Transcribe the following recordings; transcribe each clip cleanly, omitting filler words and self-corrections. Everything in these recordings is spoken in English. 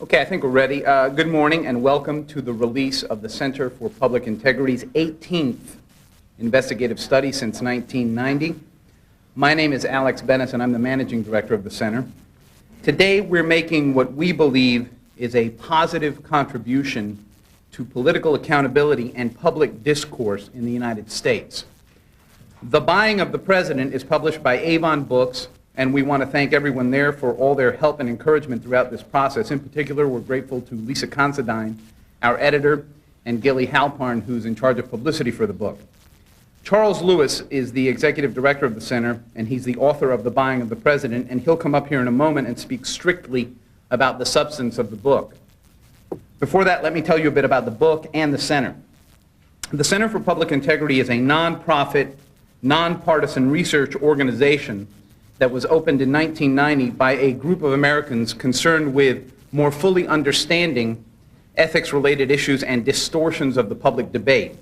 Okay, I think we're ready. Good morning and welcome to the release of the Center for Public Integrity's 18th investigative study since 1990. My name is Alex Bennis and I'm the managing director of the center. Today we're making what we believe is a positive contribution to political accountability and public discourse in the United States. The Buying of the President is published by Avon Books, and we want to thank everyone there for all their help and encouragement throughout this process. In particular, we're grateful to Lisa Considine, our editor, and Gilly Halparn, who's in charge of publicity for the book. Charles Lewis is the executive director of the center, and he's the author of The Buying of the President, and he'll come up here in a moment and speak strictly about the substance of the book. Before that, let me tell you a bit about the book and the center. The Center for Public Integrity is a nonprofit, nonpartisan research organization that was opened in 1990 by a group of Americans concerned with more fully understanding ethics-related issues and distortions of the public debate.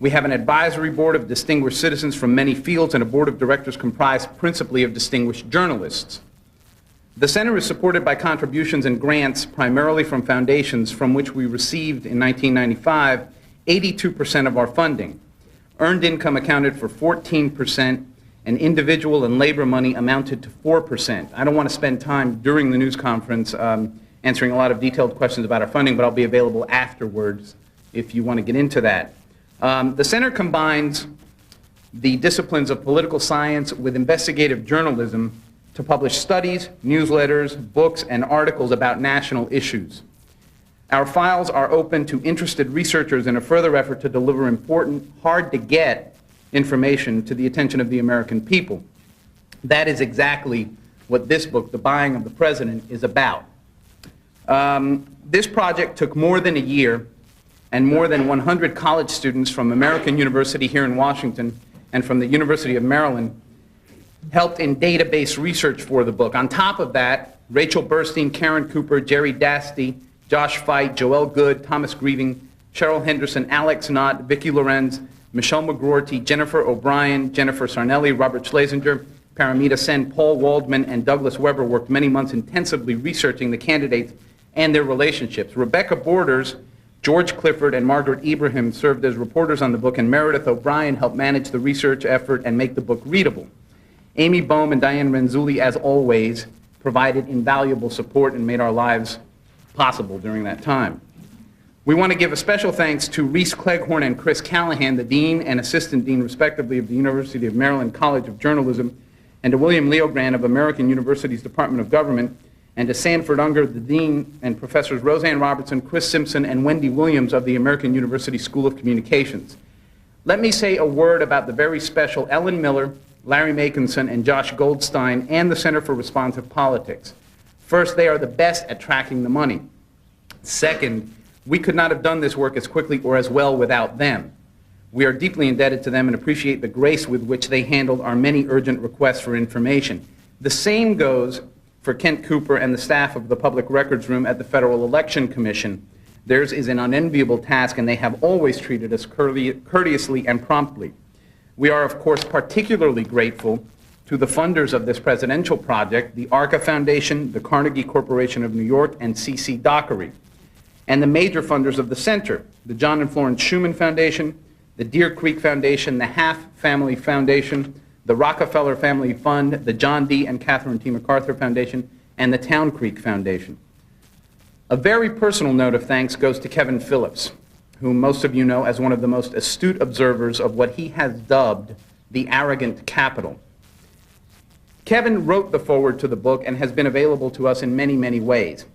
We have an advisory board of distinguished citizens from many fields and a board of directors comprised principally of distinguished journalists. The center is supported by contributions and grants primarily from foundations from which we received in 1995 82% of our funding. Earned income accounted for 14%, and individual and labor money amounted to 4%. I don't want to spend time during the news conference answering a lot of detailed questions about our funding, but I'll be available afterwards if you want to get into that. The center combines the disciplines of political science with investigative journalism to publish studies, newsletters, books, and articles about national issues. Our files are open to interested researchers in a further effort to deliver important, hard-to-get information to the attention of the American people. That is exactly what this book, The Buying of the President, is about. This project took more than a year, and more than 100 college students from American University here in Washington and from the University of Maryland helped in database research for the book. On top of that, Rachel Burstein, Karen Cooper, Jerry Dasty, Josh Feit, Joel Good, Thomas Grieving, Cheryl Henderson, Alex Knott, Vicki Lorenz, Michelle McGroarty, Jennifer O'Brien, Jennifer Sarnelli, Robert Schlesinger, Paramita Sen, Paul Waldman, and Douglas Weber worked many months intensively researching the candidates and their relationships. Rebecca Borders, George Clifford, and Margaret Ibrahim served as reporters on the book, and Meredith O'Brien helped manage the research effort and make the book readable. Amy Bohm and Diane Renzulli, as always, provided invaluable support and made our lives possible during that time. We want to give a special thanks to Reese Cleghorn and Chris Callahan, the Dean and Assistant Dean, respectively, of the University of Maryland College of Journalism, and to William Leogrand of American University's Department of Government, and to Sanford Unger, the Dean, and Professors Roseanne Robertson, Chris Simpson, and Wendy Williams of the American University School of Communications. Let me say a word about the very special Ellen Miller, Larry Makinson, and Josh Goldstein, and the Center for Responsive Politics. First, they are the best at tracking the money. Second, we could not have done this work as quickly or as well without them. We are deeply indebted to them and appreciate the grace with which they handled our many urgent requests for information. The same goes for Kent Cooper and the staff of the Public Records Room at the Federal Election Commission. Theirs is an unenviable task, and they have always treated us courteously and promptly. We are, of course, particularly grateful to the funders of this presidential project, the ARCA Foundation, the Carnegie Corporation of New York, and C.C. Dockery, and the major funders of the center, the John and Florence Schuman Foundation, the Deer Creek Foundation, the Half Family Foundation, the Rockefeller Family Fund, the John D. and Catherine T. MacArthur Foundation, and the Town Creek Foundation. A very personal note of thanks goes to Kevin Phillips, whom most of you know as one of the most astute observers of what he has dubbed the arrogant capital. Kevin wrote the foreword to the book and has been available to us in many, many ways.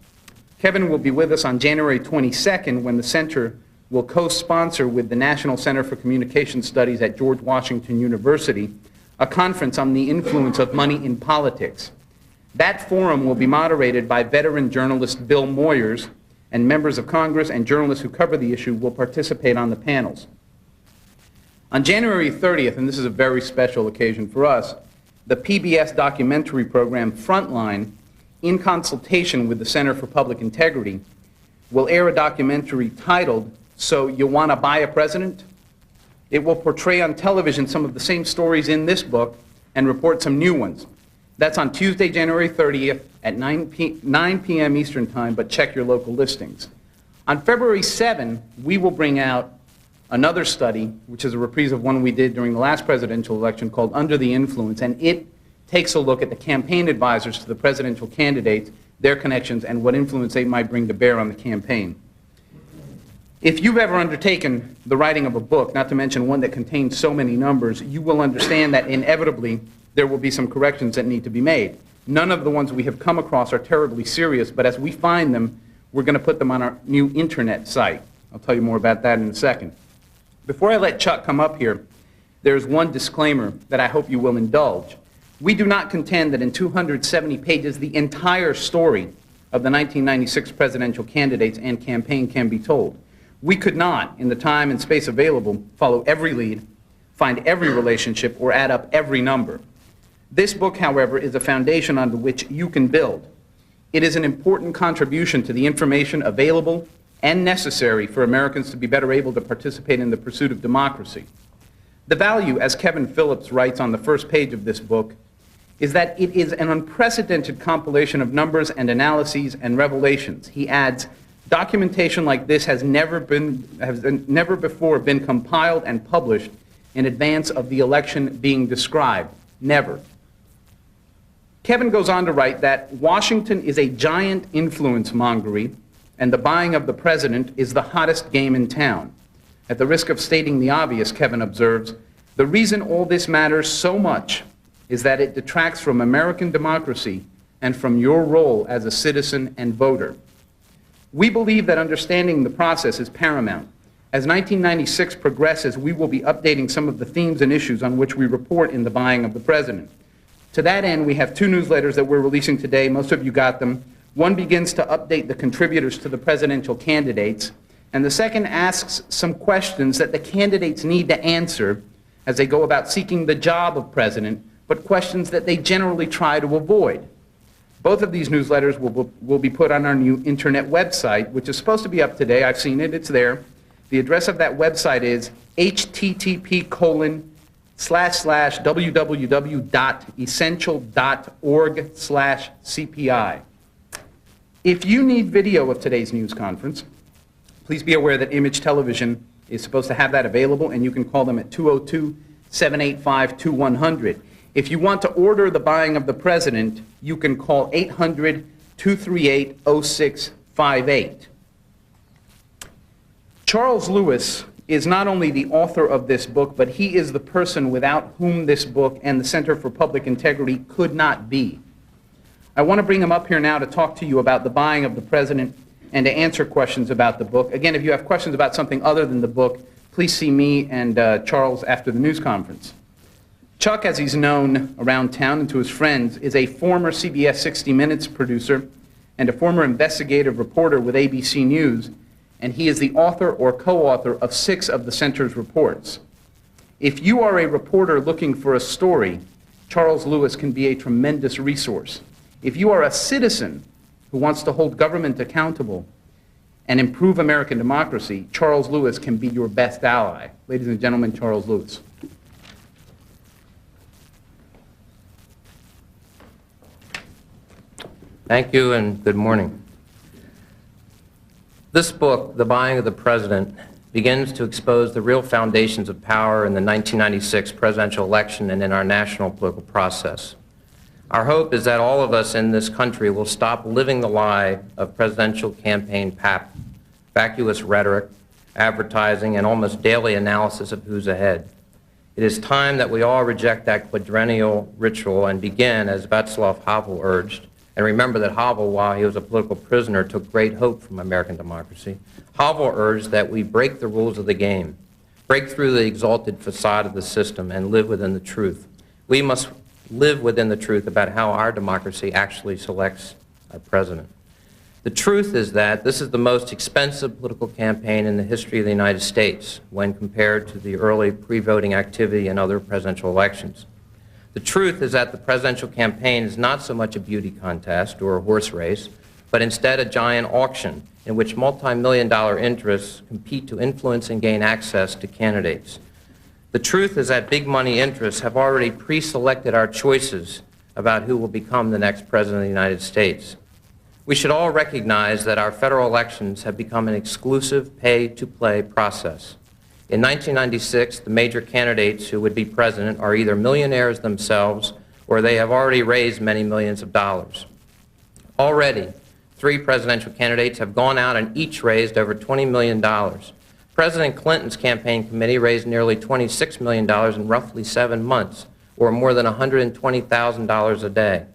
Kevin will be with us on January 22nd when the center will co-sponsor with the National Center for Communication Studies at George Washington University a conference on the influence of money in politics. That forum will be moderated by veteran journalist Bill Moyers, and members of Congress and journalists who cover the issue will participate on the panels. On January 30th, and this is a very special occasion for us, the PBS documentary program Frontline, in consultation with the Center for Public Integrity, will air a documentary titled, So You Want to Buy a President? It will portray on television some of the same stories in this book and report some new ones. That's on Tuesday, January 30th at 9 p.m. Eastern Time, but check your local listings. On February 7, we will bring out another study, which is a reprise of one we did during the last presidential election called Under the Influence, and it takes a look at the campaign advisors to the presidential candidates, their connections, and what influence they might bring to bear on the campaign. If you've ever undertaken the writing of a book, not to mention one that contains so many numbers, you will understand that inevitably there will be some corrections that need to be made. None of the ones we have come across are terribly serious, but as we find them, we're going to put them on our new internet site. I'll tell you more about that in a second. Before I let Chuck come up here, there's one disclaimer that I hope you will indulge. We do not contend that in 270 pages the entire story of the 1996 presidential candidates and campaign can be told. We could not, in the time and space available, follow every lead, find every relationship, or add up every number. This book, however, is a foundation on which you can build. It is an important contribution to the information available and necessary for Americans to be better able to participate in the pursuit of democracy. The value, as Kevin Phillips writes on the first page of this book, is that it is an unprecedented compilation of numbers and analyses and revelations. He adds, documentation like this has never before been compiled and published in advance of the election being described. Never. Kevin goes on to write that Washington is a giant influence mongery, and the buying of the president is the hottest game in town. At the risk of stating the obvious, Kevin observes, the reason all this matters so much is that it detracts from American democracy and from your role as a citizen and voter. We believe that understanding the process is paramount. As 1996 progresses, we will be updating some of the themes and issues on which we report in the buying of the president. To that end, we have two newsletters that we're releasing today. Most of you got them. One begins to update the contributors to the presidential candidates, and the second asks some questions that the candidates need to answer as they go about seeking the job of president, but questions that they generally try to avoid. Both of these newsletters will be put on our new internet website, which is supposed to be up today. I've seen it. It's there. The address of that website is http://www.essential.org/CPI. If you need video of today's news conference, please be aware that Image Television is supposed to have that available, and you can call them at 202-785-2100. If you want to order the buying of the president, you can call 800-238-0658. Charles Lewis is not only the author of this book, but he is the person without whom this book and the Center for Public Integrity could not be. I want to bring him up here now to talk to you about the buying of the president and to answer questions about the book. Again, if you have questions about something other than the book, please see me and Charles after the news conference. Chuck, as he's known around town and to his friends, is a former CBS 60 Minutes producer and a former investigative reporter with ABC News, and he is the author or co-author of 6 of the Center's reports. If you are a reporter looking for a story, Charles Lewis can be a tremendous resource. If you are a citizen who wants to hold government accountable and improve American democracy, Charles Lewis can be your best ally. Ladies and gentlemen, Charles Lewis. Thank you and good morning. This book, The Buying of the President, begins to expose the real foundations of power in the 1996 presidential election and in our national political process. Our hope is that all of us in this country will stop living the lie of presidential campaign pap, vacuous rhetoric, advertising, and almost daily analysis of who's ahead. It is time that we all reject that quadrennial ritual and begin, as Václav Havel urged, and remember that Havel, while he was a political prisoner, took great hope from American democracy. Havel urged that we break the rules of the game, break through the exalted facade of the system, and live within the truth. We must live within the truth about how our democracy actually selects our president. The truth is that this is the most expensive political campaign in the history of the United States when compared to the early pre-voting activity in other presidential elections. The truth is that the presidential campaign is not so much a beauty contest or a horse race, but instead a giant auction in which multi-million-dollar interests compete to influence and gain access to candidates. The truth is that big money interests have already pre-selected our choices about who will become the next President of the United States. We should all recognize that our federal elections have become an exclusive pay-to-play process. In 1996, the major candidates who would be president are either millionaires themselves or they have already raised many millions of dollars. Already, 3 presidential candidates have gone out and each raised over $20 million. President Clinton's campaign committee raised nearly $26 million in roughly 7 months, or more than $120,000 a day.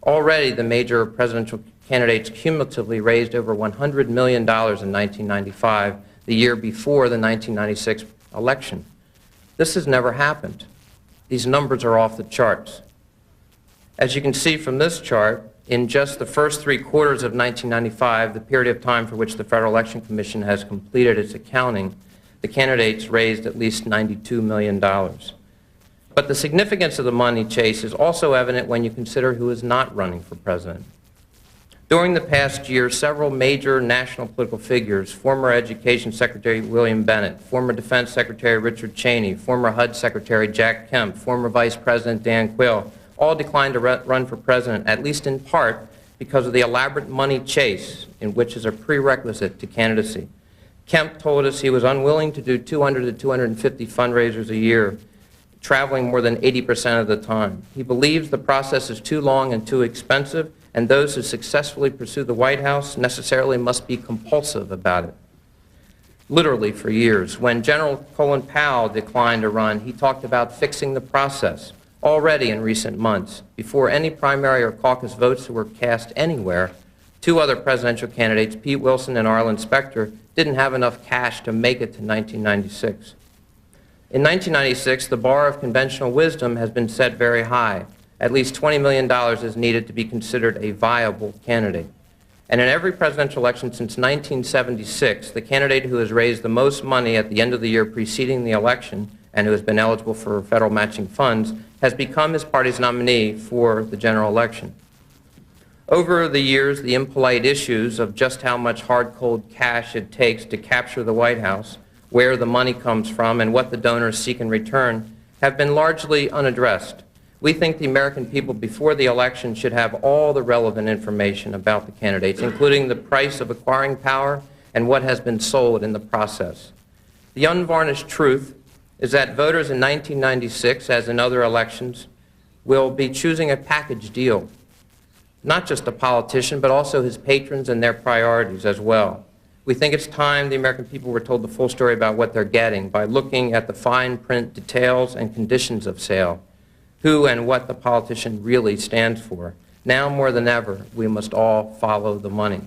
Already, the major presidential candidates cumulatively raised over $100 million in 1995, the year before the 1996 election. This has never happened. These numbers are off the charts. As you can see from this chart, in just the first 3 quarters of 1995, the period of time for which the Federal Election Commission has completed its accounting, the candidates raised at least $92 million. But the significance of the money chase is also evident when you consider who is not running for president. During the past year, several major national political figures, former Education Secretary William Bennett, former Defense Secretary Richard Cheney, former HUD Secretary Jack Kemp, former Vice President Dan Quayle, all declined to run for president, at least in part because of the elaborate money chase, in which is a prerequisite to candidacy. Kemp told us he was unwilling to do 200 to 250 fundraisers a year, traveling more than 80% of the time. He believes the process is too long and too expensive, and those who successfully pursue the White House necessarily must be compulsive about it. Literally for years. When General Colin Powell declined to run, he talked about fixing the process. Already in recent months, before any primary or caucus votes were cast anywhere, 2 other presidential candidates, Pete Wilson and Arlen Specter, didn't have enough cash to make it to 1996. In 1996, the bar of conventional wisdom has been set very high. At least $20 million is needed to be considered a viable candidate. And in every presidential election since 1976, the candidate who has raised the most money at the end of the year preceding the election and who has been eligible for federal matching funds has become his party's nominee for the general election. Over the years, the impolite issues of just how much hard, cold cash it takes to capture the White House, where the money comes from, and what the donors seek in return have been largely unaddressed. We think the American people before the election should have all the relevant information about the candidates, including the price of acquiring power and what has been sold in the process. The unvarnished truth is that voters in 1996, as in other elections, will be choosing a package deal. Not just a politician, but also his patrons and their priorities as well. We think it's time the American people were told the full story about what they're getting by looking at the fine print details and conditions of sale, who and what the politician really stands for. Now more than ever, we must all follow the money.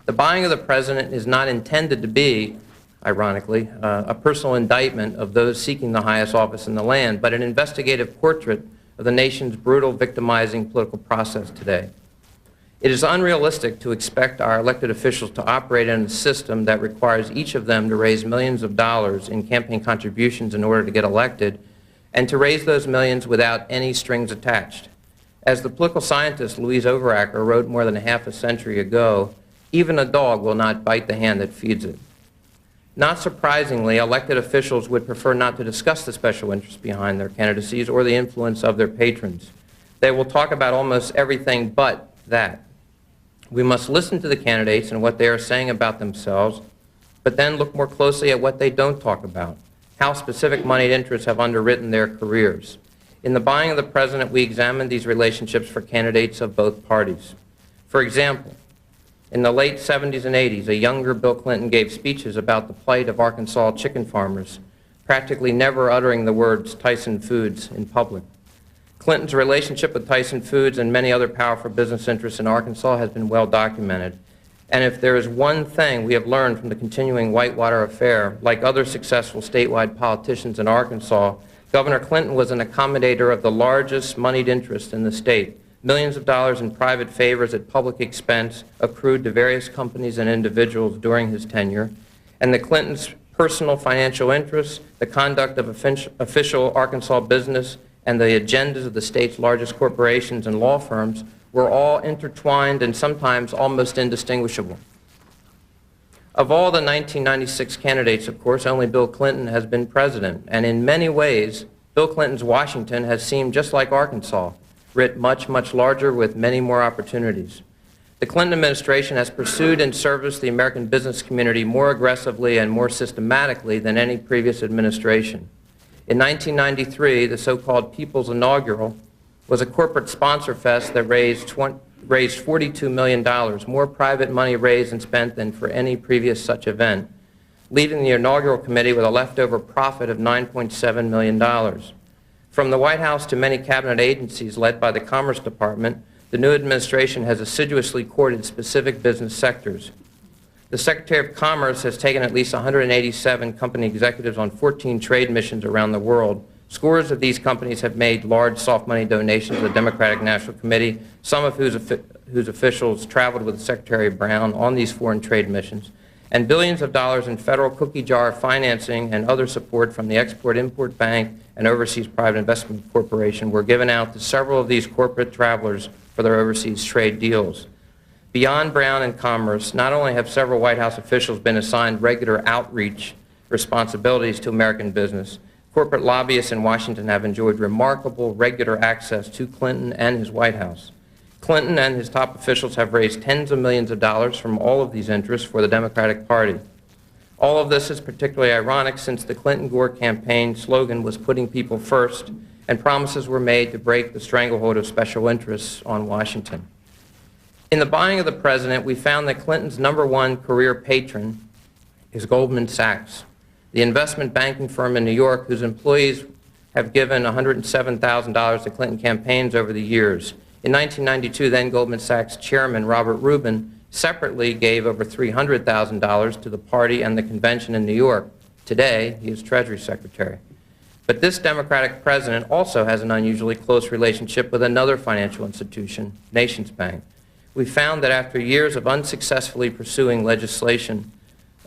The buying of the president is not intended to be, ironically, a personal indictment of those seeking the highest office in the land, but an investigative portrait of the nation's brutal, victimizing political process today. It is unrealistic to expect our elected officials to operate in a system that requires each of them to raise millions of dollars in campaign contributions in order to get elected, and to raise those millions without any strings attached. As the political scientist Louise Overacker wrote more than half a century ago, even a dog will not bite the hand that feeds it. Not surprisingly, elected officials would prefer not to discuss the special interests behind their candidacies or the influence of their patrons. They will talk about almost everything but that. We must listen to the candidates and what they are saying about themselves, but then look more closely at what they don't talk about, how specific moneyed interests have underwritten their careers. In the buying of the president, we examined these relationships for candidates of both parties. For example, in the late 70s and 80s, a younger Bill Clinton gave speeches about the plight of Arkansas chicken farmers, practically never uttering the words Tyson Foods in public. Clinton's relationship with Tyson Foods and many other powerful business interests in Arkansas has been well documented. And if there is one thing we have learned from the continuing Whitewater affair, like other successful statewide politicians in Arkansas, Governor Clinton was an accommodator of the largest moneyed interest in the state. Millions of dollars in private favors at public expense accrued to various companies and individuals during his tenure, and the Clintons' personal financial interests, the conduct of official Arkansas business, and the agendas of the state's largest corporations and law firms were all intertwined and sometimes almost indistinguishable. Of all the 1996 candidates, of course, only Bill Clinton has been president, and in many ways, Bill Clinton's Washington has seemed just like Arkansas. writ much, much larger with many more opportunities. The Clinton administration has pursued and serviced the American business community more aggressively and more systematically than any previous administration. In 1993, the so-called People's Inaugural was a corporate sponsor fest that raised $42 million, more private money raised and spent than for any previous such event, leaving the inaugural committee with a leftover profit of $9.7 million. From the White House to many cabinet agencies led by the Commerce Department, the new administration has assiduously courted specific business sectors. The Secretary of Commerce has taken at least 187 company executives on 14 trade missions around the world. Scores of these companies have made large soft money donations to the Democratic National Committee, some of whose officials traveled with Secretary Brown on these foreign trade missions, and billions of dollars in federal cookie jar financing and other support from the Export-Import Bank and Overseas Private Investment Corporation were given out to several of these corporate travelers for their overseas trade deals. Beyond Brown and Commerce, not only have several White House officials been assigned regular outreach responsibilities to American business, corporate lobbyists in Washington have enjoyed remarkable regular access to Clinton and his White House. Clinton and his top officials have raised tens of millions of dollars from all of these interests for the Democratic Party. All of this is particularly ironic since the Clinton-Gore campaign slogan was putting people first, and promises were made to break the stranglehold of special interests on Washington. In the buying of the president, we found that Clinton's #1 career patron is Goldman Sachs, the investment banking firm in New York whose employees have given $107,000 to Clinton campaigns over the years. In 1992, then Goldman Sachs chairman Robert Rubin separately gave over $300,000 to the party and the convention in New York. Today, he is Treasury Secretary. But this Democratic president also has an unusually close relationship with another financial institution, Nations Bank. We found that after years of unsuccessfully pursuing legislation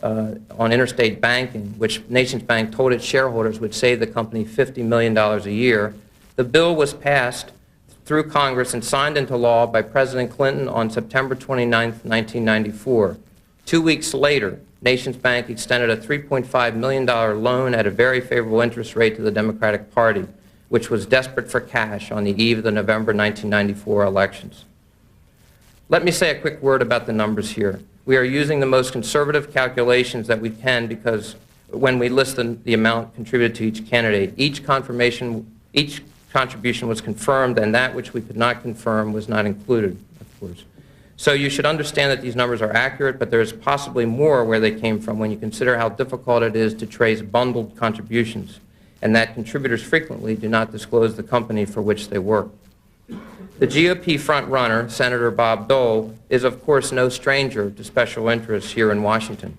on interstate banking, which Nations Bank told its shareholders would save the company $50 million a year, the bill was passed through Congress and signed into law by President Clinton on September 29, 1994. 2 weeks later, Nations Bank extended a $3.5 million loan at a very favorable interest rate to the Democratic Party, which was desperate for cash on the eve of the November 1994 elections. Let me say a quick word about the numbers here. We are using the most conservative calculations that we can because when we list the amount contributed to each candidate, each contribution was confirmed, and that which we could not confirm was not included, of course. So you should understand that these numbers are accurate, but there is possibly more where they came from when you consider how difficult it is to trace bundled contributions, and that contributors frequently do not disclose the company for which they work. The GOP front-runner, Senator Bob Dole, is of course no stranger to special interests here in Washington.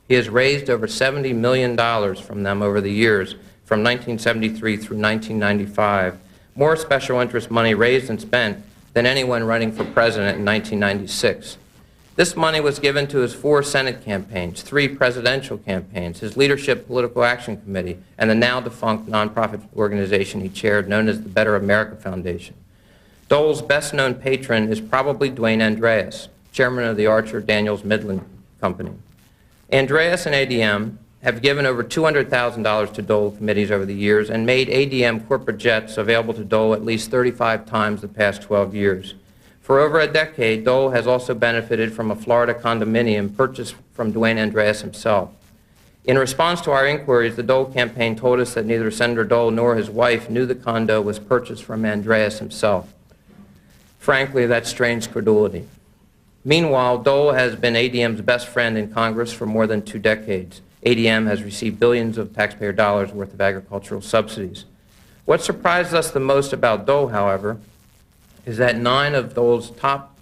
He has raised over $70 million from them over the years, from 1973 through 1995, more special interest money raised and spent than anyone running for president in 1996. This money was given to his 4 Senate campaigns, 3 presidential campaigns, his leadership political action committee, and the now defunct nonprofit organization he chaired known as the Better America Foundation. Dole's best-known patron is probably Dwayne Andreas, chairman of the Archer Daniels Midland Company. Andreas and ADM have given over $200,000 to Dole committees over the years and made ADM corporate jets available to Dole at least 35 times the past 12 years. For over a decade, Dole has also benefited from a Florida condominium purchased from Dwayne Andreas himself. In response to our inquiries, the Dole campaign told us that neither Senator Dole nor his wife knew the condo was purchased from Andreas himself. Frankly, that's strange credulity. Meanwhile, Dole has been ADM's best friend in Congress for more than 2 decades. ADM has received billions of taxpayer dollars worth of agricultural subsidies. What surprised us the most about Dole, however, is that 9 of Dole's top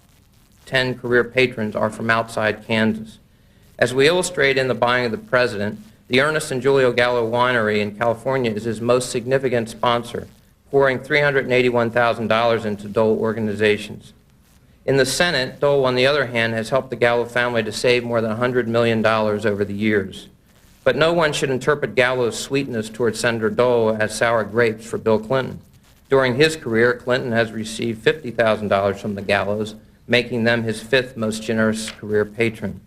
10 career patrons are from outside Kansas. As we illustrate in The Buying of the President, the Ernest and Julio Gallo Winery in California is his most significant sponsor, pouring $381,000 into Dole organizations. In the Senate, Dole, on the other hand, has helped the Gallo family to save more than $100 million over the years. But no one should interpret Gallo's sweetness towards Senator Dole as sour grapes for Bill Clinton. During his career, Clinton has received $50,000 from the Gallos, making them his 5th most generous career patron.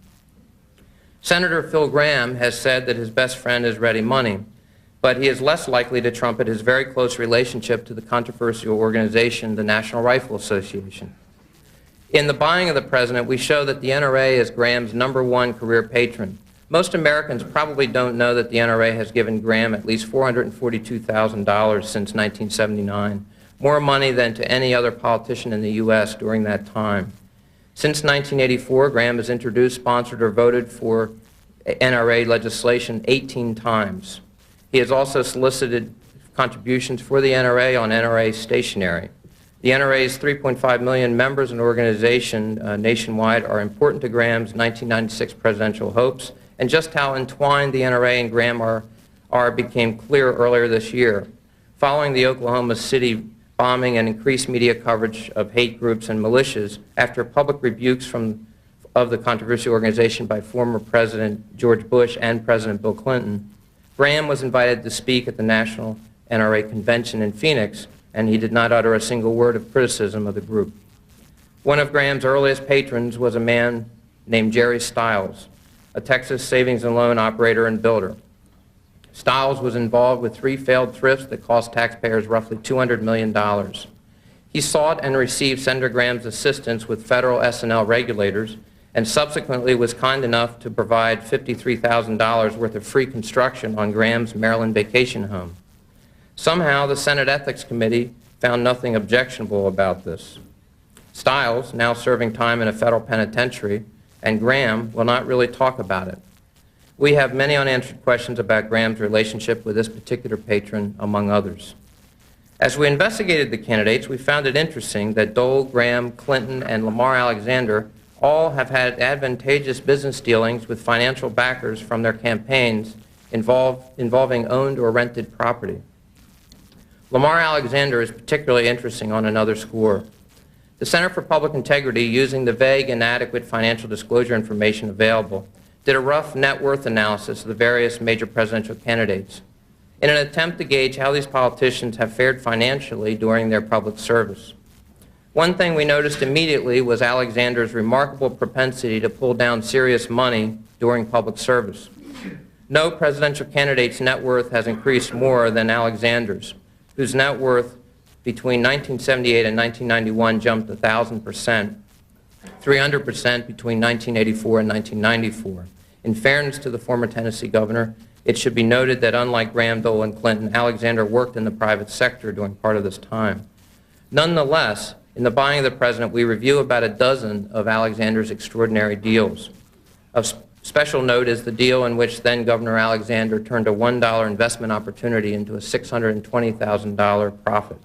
Senator Phil Gramm has said that his best friend is ready money. but he is less likely to trumpet his very close relationship to the controversial organization, the National Rifle Association. In The Buying of the President, we show that the NRA is Graham's #1 career patron. Most Americans probably don't know that the NRA has given Graham at least $442,000 since 1979, more money than to any other politician in the U.S. during that time. Since 1984, Graham has introduced, sponsored, or voted for NRA legislation 18 times. He has also solicited contributions for the NRA on NRA stationery. The NRA's 3.5 million members and organization nationwide are important to Graham's 1996 presidential hopes, and just how entwined the NRA and Graham are became clear earlier this year. Following the Oklahoma City bombing and increased media coverage of hate groups and militias, after public rebukes of the controversial organization by former President George Bush and President Bill Clinton, Graham was invited to speak at the National NRA Convention in Phoenix, and he did not utter a single word of criticism of the group. One of Graham's earliest patrons was a man named Jerry Stiles, a Texas savings and loan operator and builder. Stiles was involved with 3 failed thrifts that cost taxpayers roughly $200 million. He sought and received Senator Graham's assistance with federal S&L regulators, and subsequently was kind enough to provide $53,000 worth of free construction on Graham's Maryland vacation home. Somehow, the Senate Ethics Committee found nothing objectionable about this. Stiles, now serving time in a federal penitentiary, and Graham will not really talk about it. We have many unanswered questions about Graham's relationship with this particular patron, among others. As we investigated the candidates, we found it interesting that Dole, Graham, Clinton, and Lamar Alexander all have had advantageous business dealings with financial backers from their campaigns involving owned or rented property. Lamar Alexander is particularly interesting on another score. The Center for Public Integrity, using the vague and inadequate financial disclosure information available, did a rough net worth analysis of the various major presidential candidates in an attempt to gauge how these politicians have fared financially during their public service. One thing we noticed immediately was Alexander's remarkable propensity to pull down serious money during public service. No presidential candidate's net worth has increased more than Alexander's, whose net worth between 1978 and 1991 jumped 1,000%, 300% between 1984 and 1994. In fairness to the former Tennessee governor, it should be noted that unlike Graham, Dole, and Clinton, Alexander worked in the private sector during part of this time. Nonetheless, in The Buying of the President, we review about a dozen of Alexander's extraordinary deals. Of special note is the deal in which then-Governor Alexander turned a $1 investment opportunity into a $620,000 profit.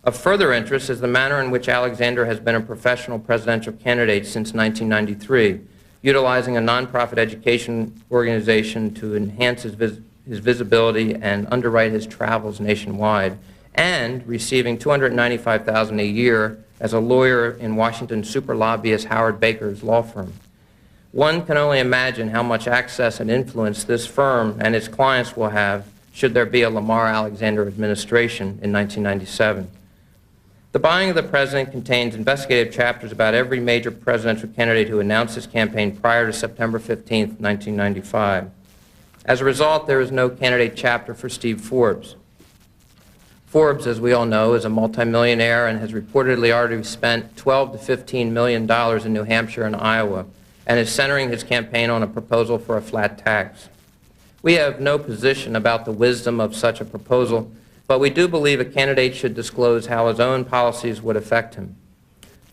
Of further interest is the manner in which Alexander has been a professional presidential candidate since 1993, utilizing a nonprofit education organization to enhance his visibility and underwrite his travels nationwide, and receiving $295,000 a year as a lawyer in Washington super lobbyist Howard Baker's law firm. One can only imagine how much access and influence this firm and its clients will have should there be a Lamar Alexander administration in 1997. The Buying of the President contains investigative chapters about every major presidential candidate who announced his campaign prior to September 15, 1995. As a result, there is no candidate chapter for Steve Forbes. Forbes, as we all know, is a multimillionaire and has reportedly already spent $12 to $15 million in New Hampshire and Iowa, and is centering his campaign on a proposal for a flat tax. We have no position about the wisdom of such a proposal, but we do believe a candidate should disclose how his own policies would affect him.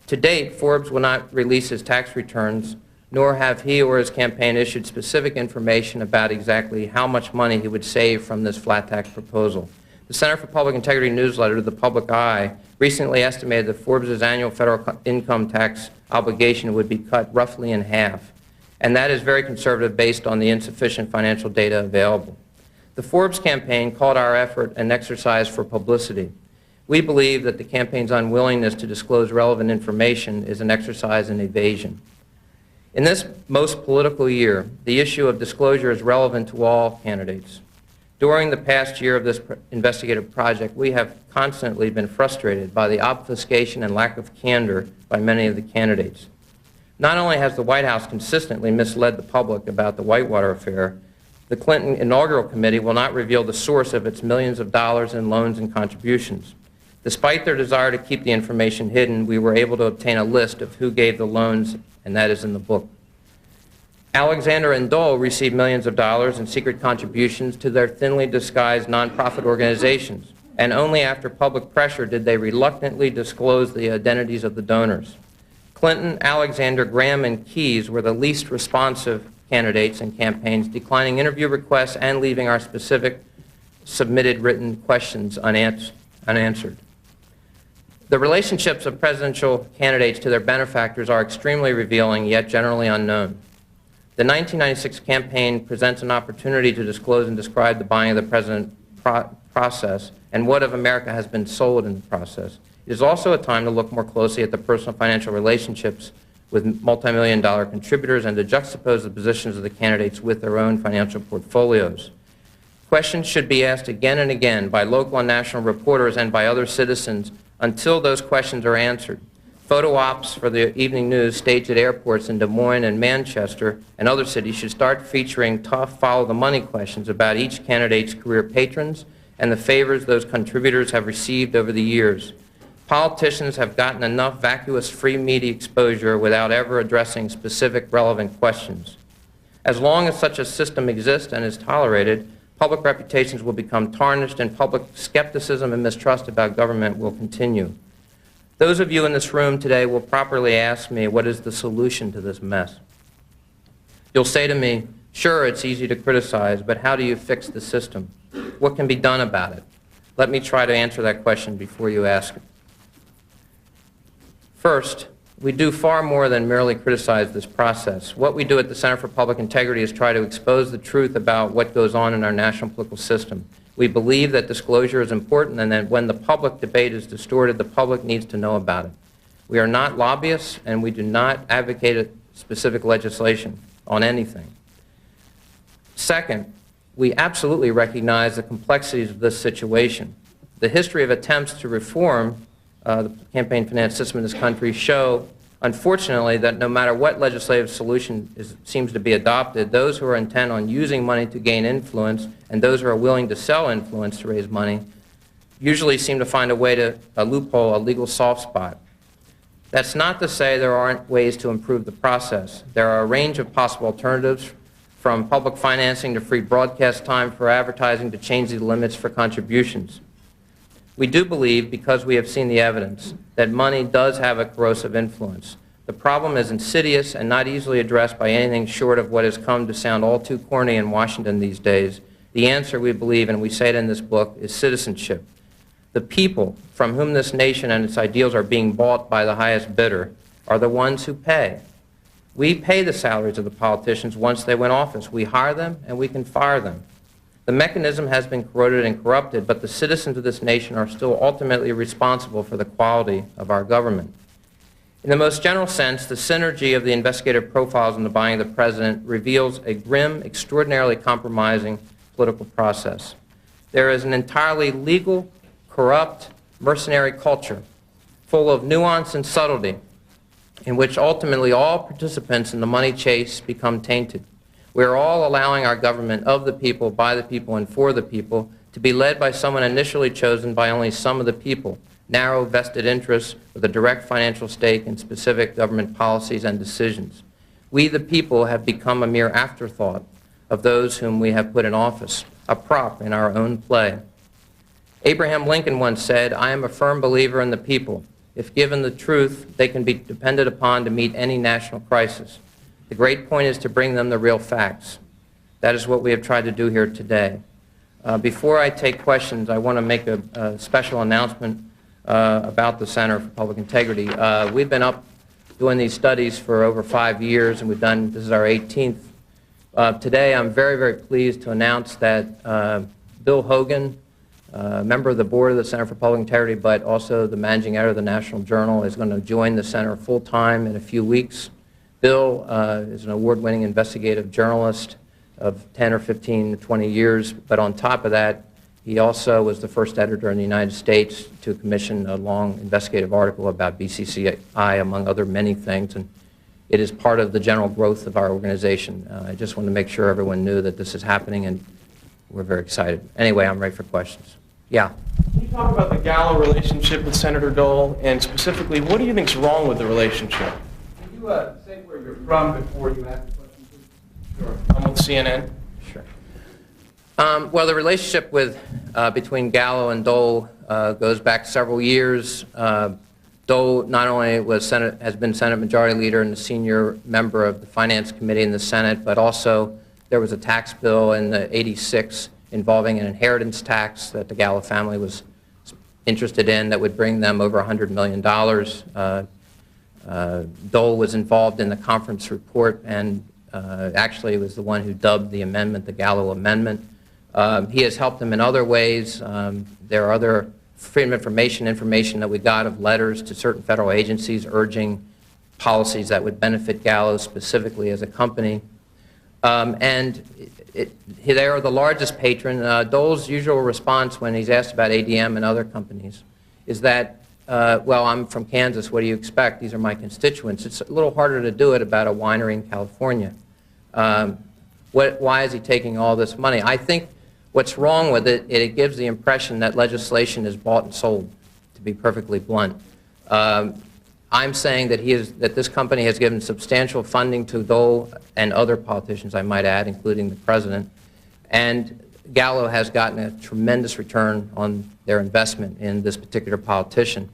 To date, Forbes will not release his tax returns, nor have he or his campaign issued specific information about exactly how much money he would save from this flat tax proposal. The Center for Public Integrity newsletter, The Public Eye, recently estimated that Forbes' annual federal income tax obligation would be cut roughly in half, and that is very conservative based on the insufficient financial data available. The Forbes campaign called our effort an exercise for publicity. We believe that the campaign's unwillingness to disclose relevant information is an exercise in evasion. In this most political year, the issue of disclosure is relevant to all candidates. During the past year of this investigative project, we have constantly been frustrated by the obfuscation and lack of candor by many of the candidates. Not only has the White House consistently misled the public about the Whitewater affair, The Clinton Inaugural Committee will not reveal the source of its millions of dollars in loans and contributions. Despite their desire to keep the information hidden, we were able to obtain a list of who gave the loans, and that is in the book. Alexander and Dole received millions of dollars in secret contributions to their thinly disguised nonprofit organizations, and only after public pressure did they reluctantly disclose the identities of the donors. Clinton, Alexander, Graham, and Keyes were the least responsive candidates and campaigns, declining interview requests and leaving our specific submitted written questions unanswered. The relationships of presidential candidates to their benefactors are extremely revealing, yet generally unknown. The 1996 campaign presents an opportunity to disclose and describe the buying of the president process and what of America has been sold in the process. It is also a time to look more closely at the personal financial relationships with multi-million-dollar contributors and to juxtapose the positions of the candidates with their own financial portfolios. Questions should be asked again and again by local and national reporters and by other citizens until those questions are answered. Photo ops for the evening news staged at airports in Des Moines and Manchester and other cities should start featuring tough follow-the-money questions about each candidate's career patrons and the favors those contributors have received over the years. Politicians have gotten enough vacuous free media exposure without ever addressing specific relevant questions. As long as such a system exists and is tolerated, public reputations will become tarnished and public skepticism and mistrust about government will continue. Those of you in this room today will properly ask me, what is the solution to this mess? You'll say to me, sure, it's easy to criticize, but how do you fix the system? What can be done about it? Let me try to answer that question before you ask it. First, we do far more than merely criticize this process. What we do at the Center for Public Integrity is try to expose the truth about what goes on in our national political system. We believe that disclosure is important and that when the public debate is distorted, the public needs to know about it. We are not lobbyists and we do not advocate specific legislation on anything. Second, we absolutely recognize the complexities of this situation. The history of attempts to reform the campaign finance system in this country show, unfortunately, that no matter what legislative solution seems to be adopted, those who are intent on using money to gain influence and those who are willing to sell influence to raise money usually seem to find a way to a loophole, a legal soft spot. That's not to say there aren't ways to improve the process. There are a range of possible alternatives, from public financing to free broadcast time for advertising to changing the limits for contributions. We do believe, because we have seen the evidence, that money does have a corrosive influence. The problem is insidious and not easily addressed by anything short of what has come to sound all too corny in Washington these days. The answer, we believe, and we say it in this book, is citizenship. The people from whom this nation and its ideals are being bought by the highest bidder are the ones who pay. We pay the salaries of the politicians once they win office. We hire them and we can fire them. The mechanism has been corroded and corrupted, but the citizens of this nation are still ultimately responsible for the quality of our government. In the most general sense, the synergy of the investigative profiles in the buying of the president reveals a grim, extraordinarily compromising political process. There is an entirely legal, corrupt, mercenary culture full of nuance and subtlety in which ultimately all participants in the money chase become tainted. We are all allowing our government of the people, by the people, and for the people to be led by someone initially chosen by only some of the people, narrow vested interests with a direct financial stake in specific government policies and decisions. We, the people, have become a mere afterthought of those whom we have put in office, a prop in our own play. Abraham Lincoln once said, "I am a firm believer in the people. If given the truth, they can be depended upon to meet any national crisis. The great point is to bring them the real facts." That is what we have tried to do here today. Before I take questions, I want to make a special announcement about the Center for Public Integrity. We've been up doing these studies for over 5 years, and this is our 18th. Today, I'm very, very pleased to announce that Bill Hogan, member of the board of the Center for Public Integrity, but also the managing editor of the National Journal, is going to join the center full-time in a few weeks. Bill is an award-winning investigative journalist of 10 or 15 to 20 years, but on top of that, he also was the first editor in the United States to commission a long investigative article about BCCI, among other many things. And it is part of the general growth of our organization. I just want to make sure everyone knew that this is happening, and we're very excited. Anyway, I'm ready for questions. Yeah. Can you talk about the Gallo relationship with Senator Dole, and specifically, what do you think is wrong with the relationship? Can you say where you're from before you ask the question, please? Sure. I'm with CNN. Sure. Well, the relationship between Gallo and Dole goes back several years. Dole not only has been Senate Majority Leader and a senior member of the Finance Committee in the Senate, but also there was a tax bill in the '86 involving an inheritance tax that the Gallo family was interested in that would bring them over $100 million. Dole was involved in the conference report and actually was the one who dubbed the amendment the Gallo Amendment. He has helped them in other ways. There are other freedom of information that we got of letters to certain federal agencies urging policies that would benefit Gallo specifically as a company. They are the largest patron. Dole's usual response when he's asked about ADM and other companies is that, well, I'm from Kansas, what do you expect? These are my constituents. It's a little harder to do it about a winery in California. Why is he taking all this money? I think what's wrong with it, it gives the impression that legislation is bought and sold, to be perfectly blunt. I'm saying that that this company has given substantial funding to Dole and other politicians, I might add, including the president, and Gallo has gotten a tremendous return on their investment in this particular politician.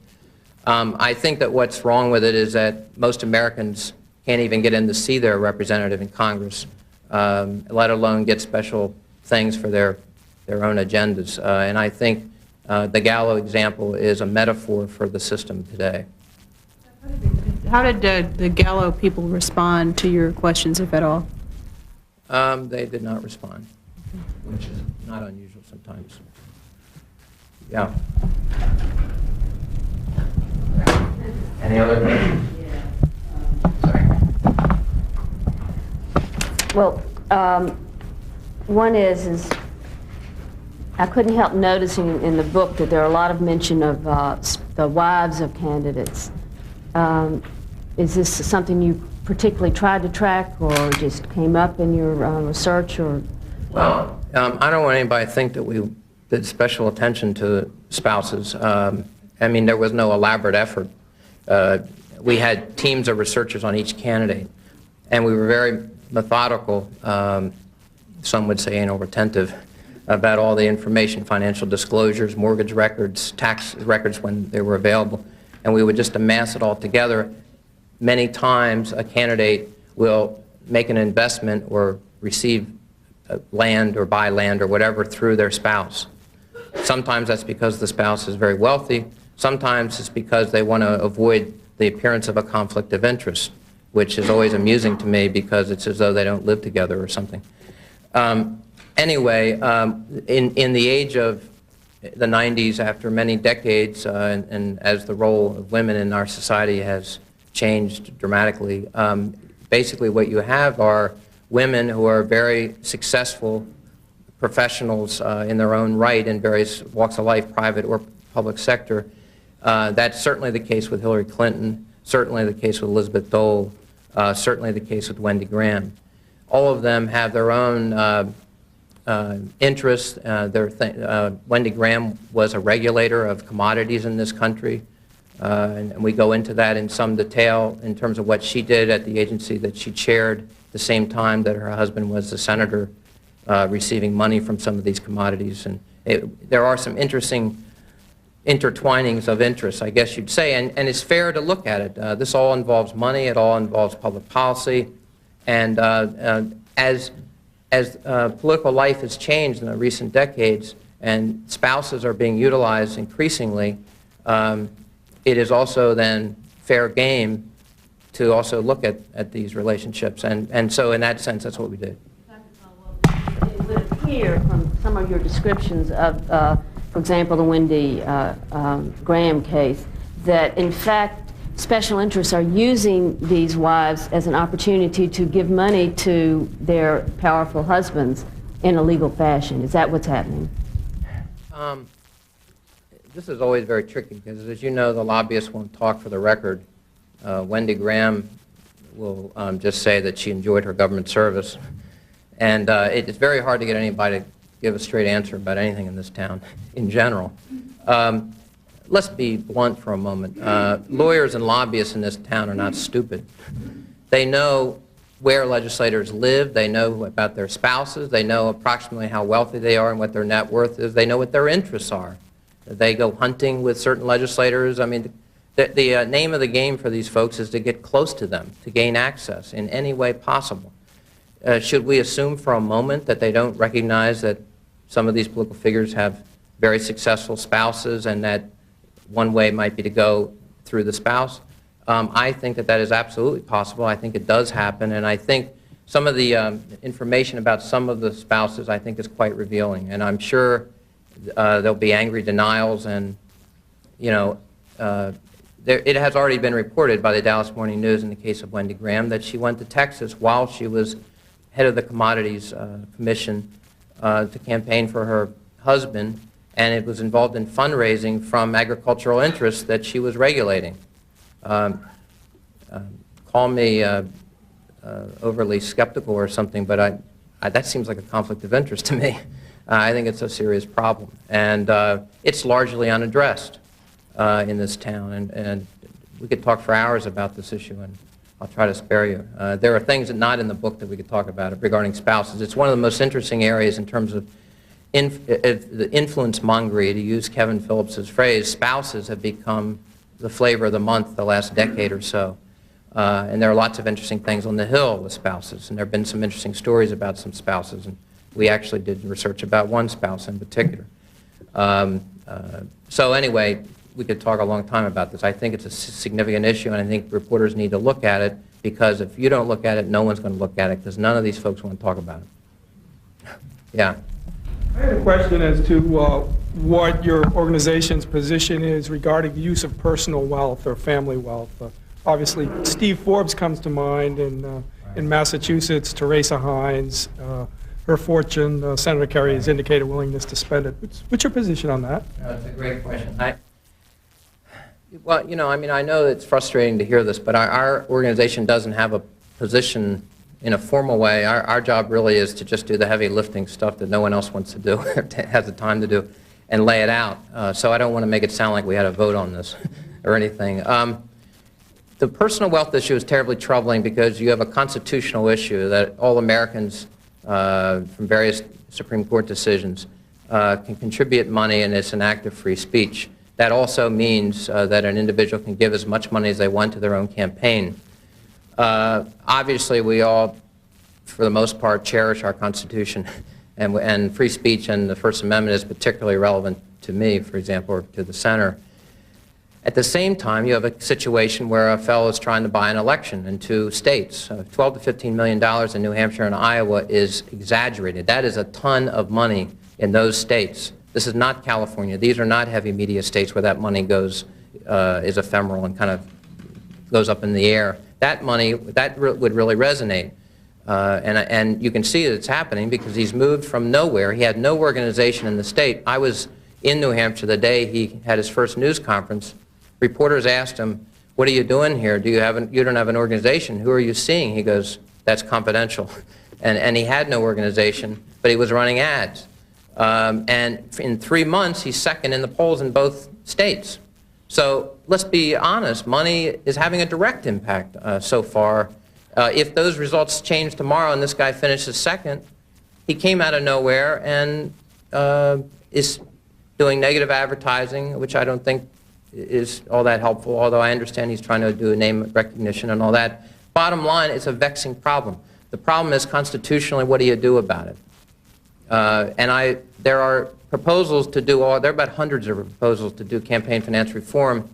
I think that what's wrong with it is that most Americans can't even get in to see their representative in Congress, let alone get special things for their own agendas. And I think the Gallo example is a metaphor for the system today. How did the Gallo people respond to your questions, if at all? They did not respond, which is not unusual sometimes. Yeah. Any other questions? Sorry. Well, one is I couldn't help noticing in the book that there are a lot of mention of the wives of candidates. Is this something you particularly tried to track, or just came up in your research, or? Well, I don't want anybody to think that we did special attention to spouses. I mean, there was no elaborate effort. We had teams of researchers on each candidate, and we were very methodical, some would say anal retentive, about all the information, financial disclosures, mortgage records, tax records when they were available, and we would just amass it all together. Many times a candidate will make an investment or receive land or buy land or whatever through their spouse. Sometimes that's because the spouse is very wealthy. Sometimes it's because they want to avoid the appearance of a conflict of interest, which is always amusing to me because it's as though they don't live together or something. Anyway, in the age of the 90s, after many decades, and as the role of women in our society has changed dramatically, basically what you have are women who are very successful professionals in their own right in various walks of life, private or public sector. That's certainly the case with Hillary Clinton, certainly the case with Elizabeth Dole, certainly the case with Wendy Graham. All of them have their own interests. Wendy Graham was a regulator of commodities in this country, and we go into that in some detail in terms of what she did at the agency that she chaired at the same time that her husband was the senator receiving money from some of these commodities. And there are some interesting intertwinings of interests, I guess you'd say, and it's fair to look at it. This all involves money, it all involves public policy, and as political life has changed in the recent decades and spouses are being utilized increasingly, it is also then fair game to also look at these relationships. And so in that sense, that's what we did. It would appear from some of your descriptions of, for example, the Wendy Graham case, that in fact special interests are using these wives as an opportunity to give money to their powerful husbands in a legal fashion. Is that what's happening? This is always very tricky because, as you know, the lobbyists won't talk for the record. Wendy Graham will just say that she enjoyed her government service. And it's very hard to get anybody to give a straight answer about anything in this town in general. Let's be blunt for a moment. Lawyers and lobbyists in this town are not stupid. They know where legislators live. They know about their spouses. They know approximately how wealthy they are and what their net worth is. They know what their interests are. They go hunting with certain legislators. I mean, the name of the game for these folks is to get close to them, to gain access in any way possible. Should we assume for a moment that they don't recognize that some of these political figures have very successful spouses and that one way might be to go through the spouse? I think that that is absolutely possible. I think it does happen, and I think some of the information about some of the spouses I think is quite revealing, and I'm sure there'll be angry denials, and you know, it has already been reported by the Dallas Morning News in the case of Wendy Graham that she went to Texas while she was head of the Commodities Commission to campaign for her husband, and it was involved in fundraising from agricultural interests that she was regulating. Call me overly skeptical or something, but that seems like a conflict of interest to me. I think it's a serious problem, and it's largely unaddressed in this town, and we could talk for hours about this issue, and I'll try to spare you. There are things that not in the book that we could talk about regarding spouses. It's one of the most interesting areas in terms of the influence mongery, to use Kevin Phillips's phrase. Spouses have become the flavor of the month the last decade or so. And there are lots of interesting things on the Hill with spouses, and there have been some interesting stories about some spouses, and we actually did research about one spouse in particular. So anyway, we could talk a long time about this. I think it's a significant issue, and I think reporters need to look at it, because if you don't look at it, no one's going to look at it, because none of these folks want to talk about it. Yeah. I had a question as to what your organization's position is regarding the use of personal wealth or family wealth. Obviously, Steve Forbes comes to mind in Massachusetts, Teresa Hines, her fortune, Senator Kerry has indicated willingness to spend it. What's your position on that? That's a great question. Well, you know, I mean, I know it's frustrating to hear this, but our organization doesn't have a position in a formal way. Our job really is to just do the heavy lifting stuff that no one else wants to do, has the time to do, and lay it out. So I don't want to make it sound like we had a vote on this or anything. The personal wealth issue is terribly troubling because you have a constitutional issue that all Americans from various Supreme Court decisions can contribute money, and it's an act of free speech. That also means that an individual can give as much money as they want to their own campaign. Obviously, we all, for the most part, cherish our Constitution, and free speech and the First Amendment is particularly relevant to me, for example, or to the Center. At the same time, you have a situation where a fellow is trying to buy an election in 2 states. $12 to $15 million in New Hampshire and Iowa is exaggerated. That is a ton of money in those states. This is not California. These are not heavy media states where that money goes, is ephemeral and kind of goes up in the air. That money, would really resonate. And you can see that it's happening because he's moved from nowhere. He had no organization in the state. I was in New Hampshire the day he had his first news conference. Reporters asked him, "What are you doing here? You don't have an organization. Who are you seeing?" He goes, "That's confidential." And he had no organization, but he was running ads. And in 3 months, he's second in the polls in both states. So let's be honest, money is having a direct impact so far. If those results change tomorrow and this guy finishes second, he came out of nowhere and is doing negative advertising, which I don't think is all that helpful, although I understand he's trying to do a name recognition and all that. Bottom line, it's a vexing problem. The problem is constitutionally, what do you do about it? There are proposals to do there are about hundreds of proposals to do campaign finance reform.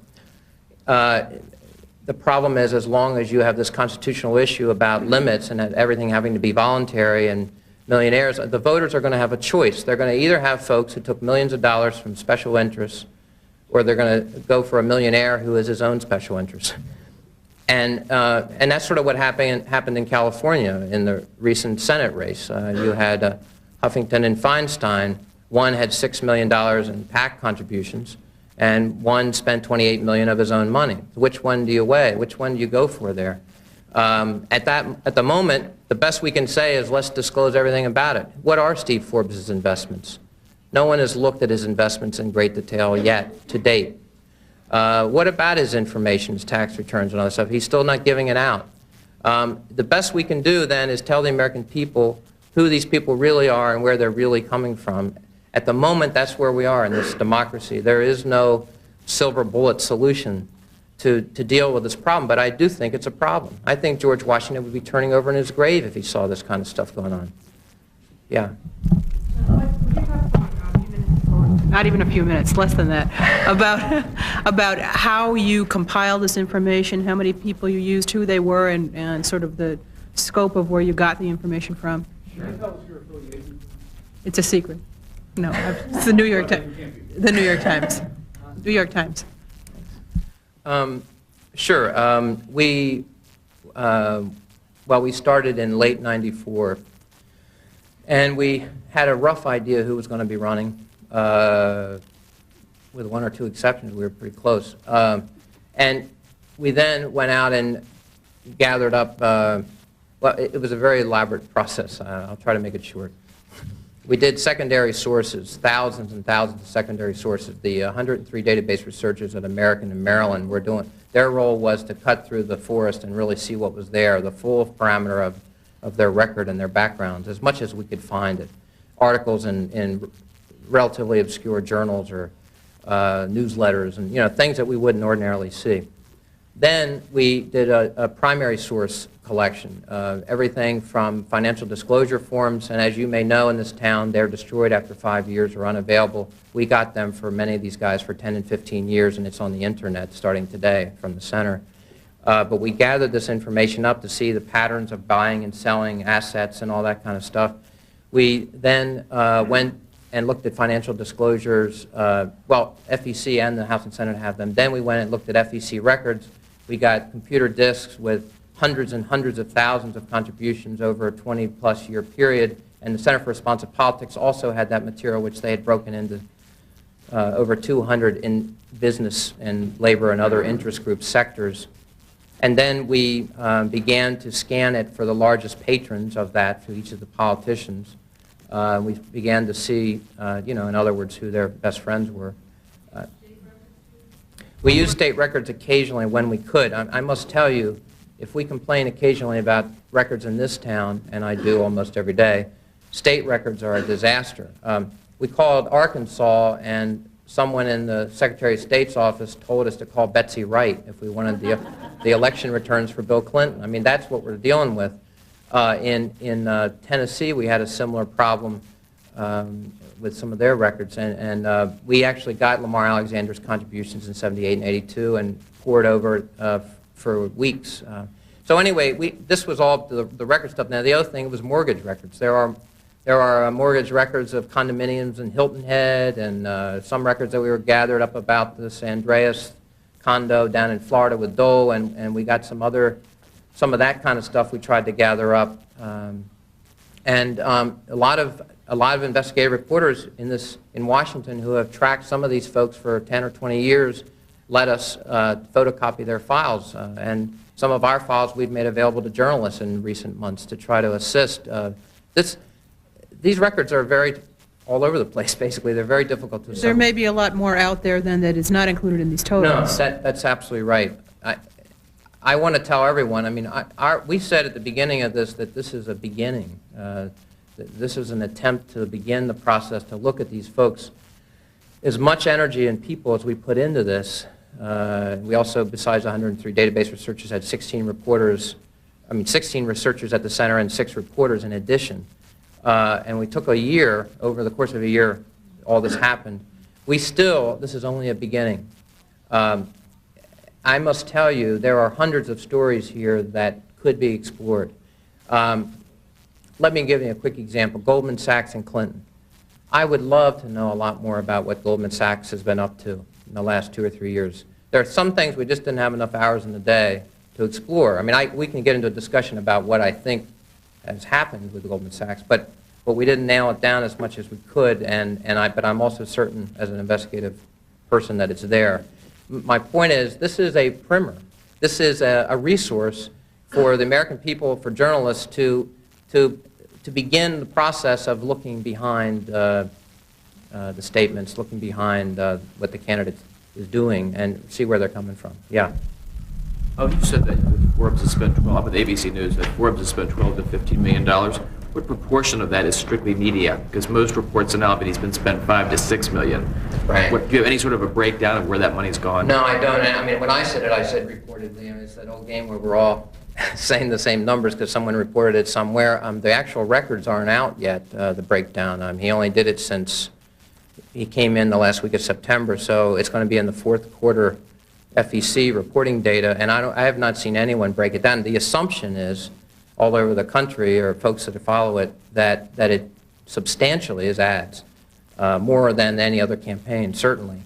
The problem is, as long as you have this constitutional issue about limits and everything having to be voluntary and millionaires, the voters are going to have a choice. They're going to either have folks who took millions of dollars from special interests, or they're going to go for a millionaire who has his own special interests. And that's sort of what happened in California in the recent Senate race. You had Huffington and Feinstein. One had $6 million in PAC contributions, and one spent $28 million of his own money. Which one do you weigh? Which one do you go for there? At the moment, the best we can say is let's disclose everything about it. What are Steve Forbes' investments? No one has looked at his investments in great detail yet, to date. What about his information, his tax returns and other stuff? He's still not giving it out. The best we can do then is tell the American people who these people really are and where they're really coming from. At the moment, that's where we are in this democracy. There is no silver bullet solution to deal with this problem, but I do think it's a problem. I think George Washington would be turning over in his grave if he saw this kind of stuff going on. Yeah. Not even a few minutes, less than that, about how you compile this information, how many people you used, who they were, and sort of the scope of where you got the information from. It's a secret. No, it's the New York Times. The New York Times. New York Times. Sure. We started in late '94, and we had a rough idea who was going to be running. With one or two exceptions, we were pretty close. And we then went out and gathered up, well, it was a very elaborate process. I'll try to make it short. We did secondary sources, thousands and thousands of secondary sources. The 103 database researchers at American and Maryland were doing, their role was to cut through the forest and really see what was there, the full parameter of their record and their backgrounds, as much as we could find it. Articles in relatively obscure journals or newsletters and things that we wouldn't ordinarily see. Then we did a primary source collection, everything from financial disclosure forms, and as you may know in this town, they're destroyed after 5 years or unavailable. We got them for many of these guys for 10 and 15 years, and it's on the internet starting today from the center. But we gathered this information up to see the patterns of buying and selling assets and all that kind of stuff. We then went and looked at financial disclosures. Well, FEC and the House and Senate have them. Then we went and looked at FEC records. We got computer disks with hundreds and hundreds of thousands of contributions over a 20-plus year period. And the Center for Responsive Politics also had that material, which they had broken into over 200 in business and labor and other interest group sectors. And then we began to scan it for the largest patrons of that, for each of the politicians. We began to see, in other words, who their best friends were. We used state records occasionally when we could. I must tell you, if we complain occasionally about records in this town, and I do almost every day, state records are a disaster. We called Arkansas, and someone in the Secretary of State's office told us to call Betsy Wright if we wanted the election returns for Bill Clinton. I mean, that's what we're dealing with. In Tennessee, we had a similar problem with some of their records, and we actually got Lamar Alexander's contributions in '78 and '82 and poured over for weeks. So anyway, this was all the record stuff. Now the other thing was mortgage records. There are mortgage records of condominiums in Hilton Head, and some records that we were gathered up about this Andreas condo down in Florida with Dole, and we got some of that kind of stuff we tried to gather up. A lot of investigative reporters in Washington who have tracked some of these folks for 10 or 20 years let us photocopy their files. And some of our files we've made available to journalists in recent months to try to assist. These records are very all over the place, basically. They're very difficult to There may be a lot more out there than that is not included in these totals. No, that's absolutely right. I want to tell everyone, I mean, we said at the beginning of this that this is a beginning. This is an attempt to begin the process to look at these folks. As much energy and people as we put into this, we also, besides 103 database researchers, had 16 reporters, 16 researchers at the center and 6 reporters in addition. And we took a year, over the course of a year, all this happened. This is only a beginning. I must tell you, there are hundreds of stories here that could be explored. Let me give you a quick example. Goldman Sachs and Clinton. I would love to know a lot more about what Goldman Sachs has been up to in the last 2 or 3 years. There are some things we just didn't have enough hours in the day to explore. We can get into a discussion about what I think has happened with Goldman Sachs, but we didn't nail it down as much as we could, but I'm also certain as an investigative person that it's there. My point is, this is a primer. This is a resource for the American people, for journalists to begin the process of looking behind the statements, looking behind what the candidate is doing, and see where they're coming from. Yeah. Oh, you said that Forbes has spent 12, with ABC News, that Forbes has spent $12 to $15 million. What proportion of that is strictly media? Because most reports are now that he's been spent $5 to $6 million. Right. Do you have any sort of a breakdown of where that money's gone? No, I don't. I mean, when I said it, I said reportedly. I mean, it's that old game where we're all saying the same numbers because someone reported it somewhere. The actual records aren't out yet, the breakdown. He only did it since he came in the last week of September, so it's going to be in the fourth quarter FEC reporting data, and I have not seen anyone break it down. The assumption is, all over the country, or folks that follow it, that it substantially is ads, more than any other campaign, certainly.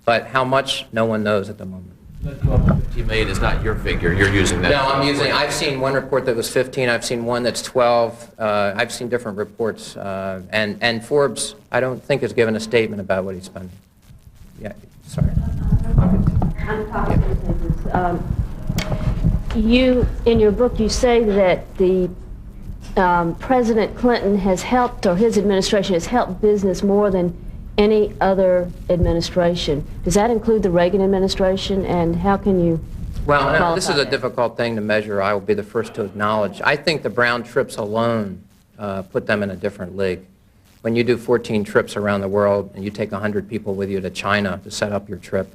But how much, no one knows at the moment. That $15 million is not your figure. You're using that. No, I've seen one report that was 15. I've seen one that's 12. I've seen different reports. And Forbes, I don't think, has given a statement about what he's spending. Yeah, sorry. I'm talking you, in your book, you say that the President Clinton has helped, or his administration has helped business more than any other administration. Does that include the Reagan administration, and how can you Well, this is a that? difficult thing to measure. I will be the first to acknowledge. I think the Brown trips alone put them in a different league. When you do 14 trips around the world and you take 100 people with you to China to set up your trip,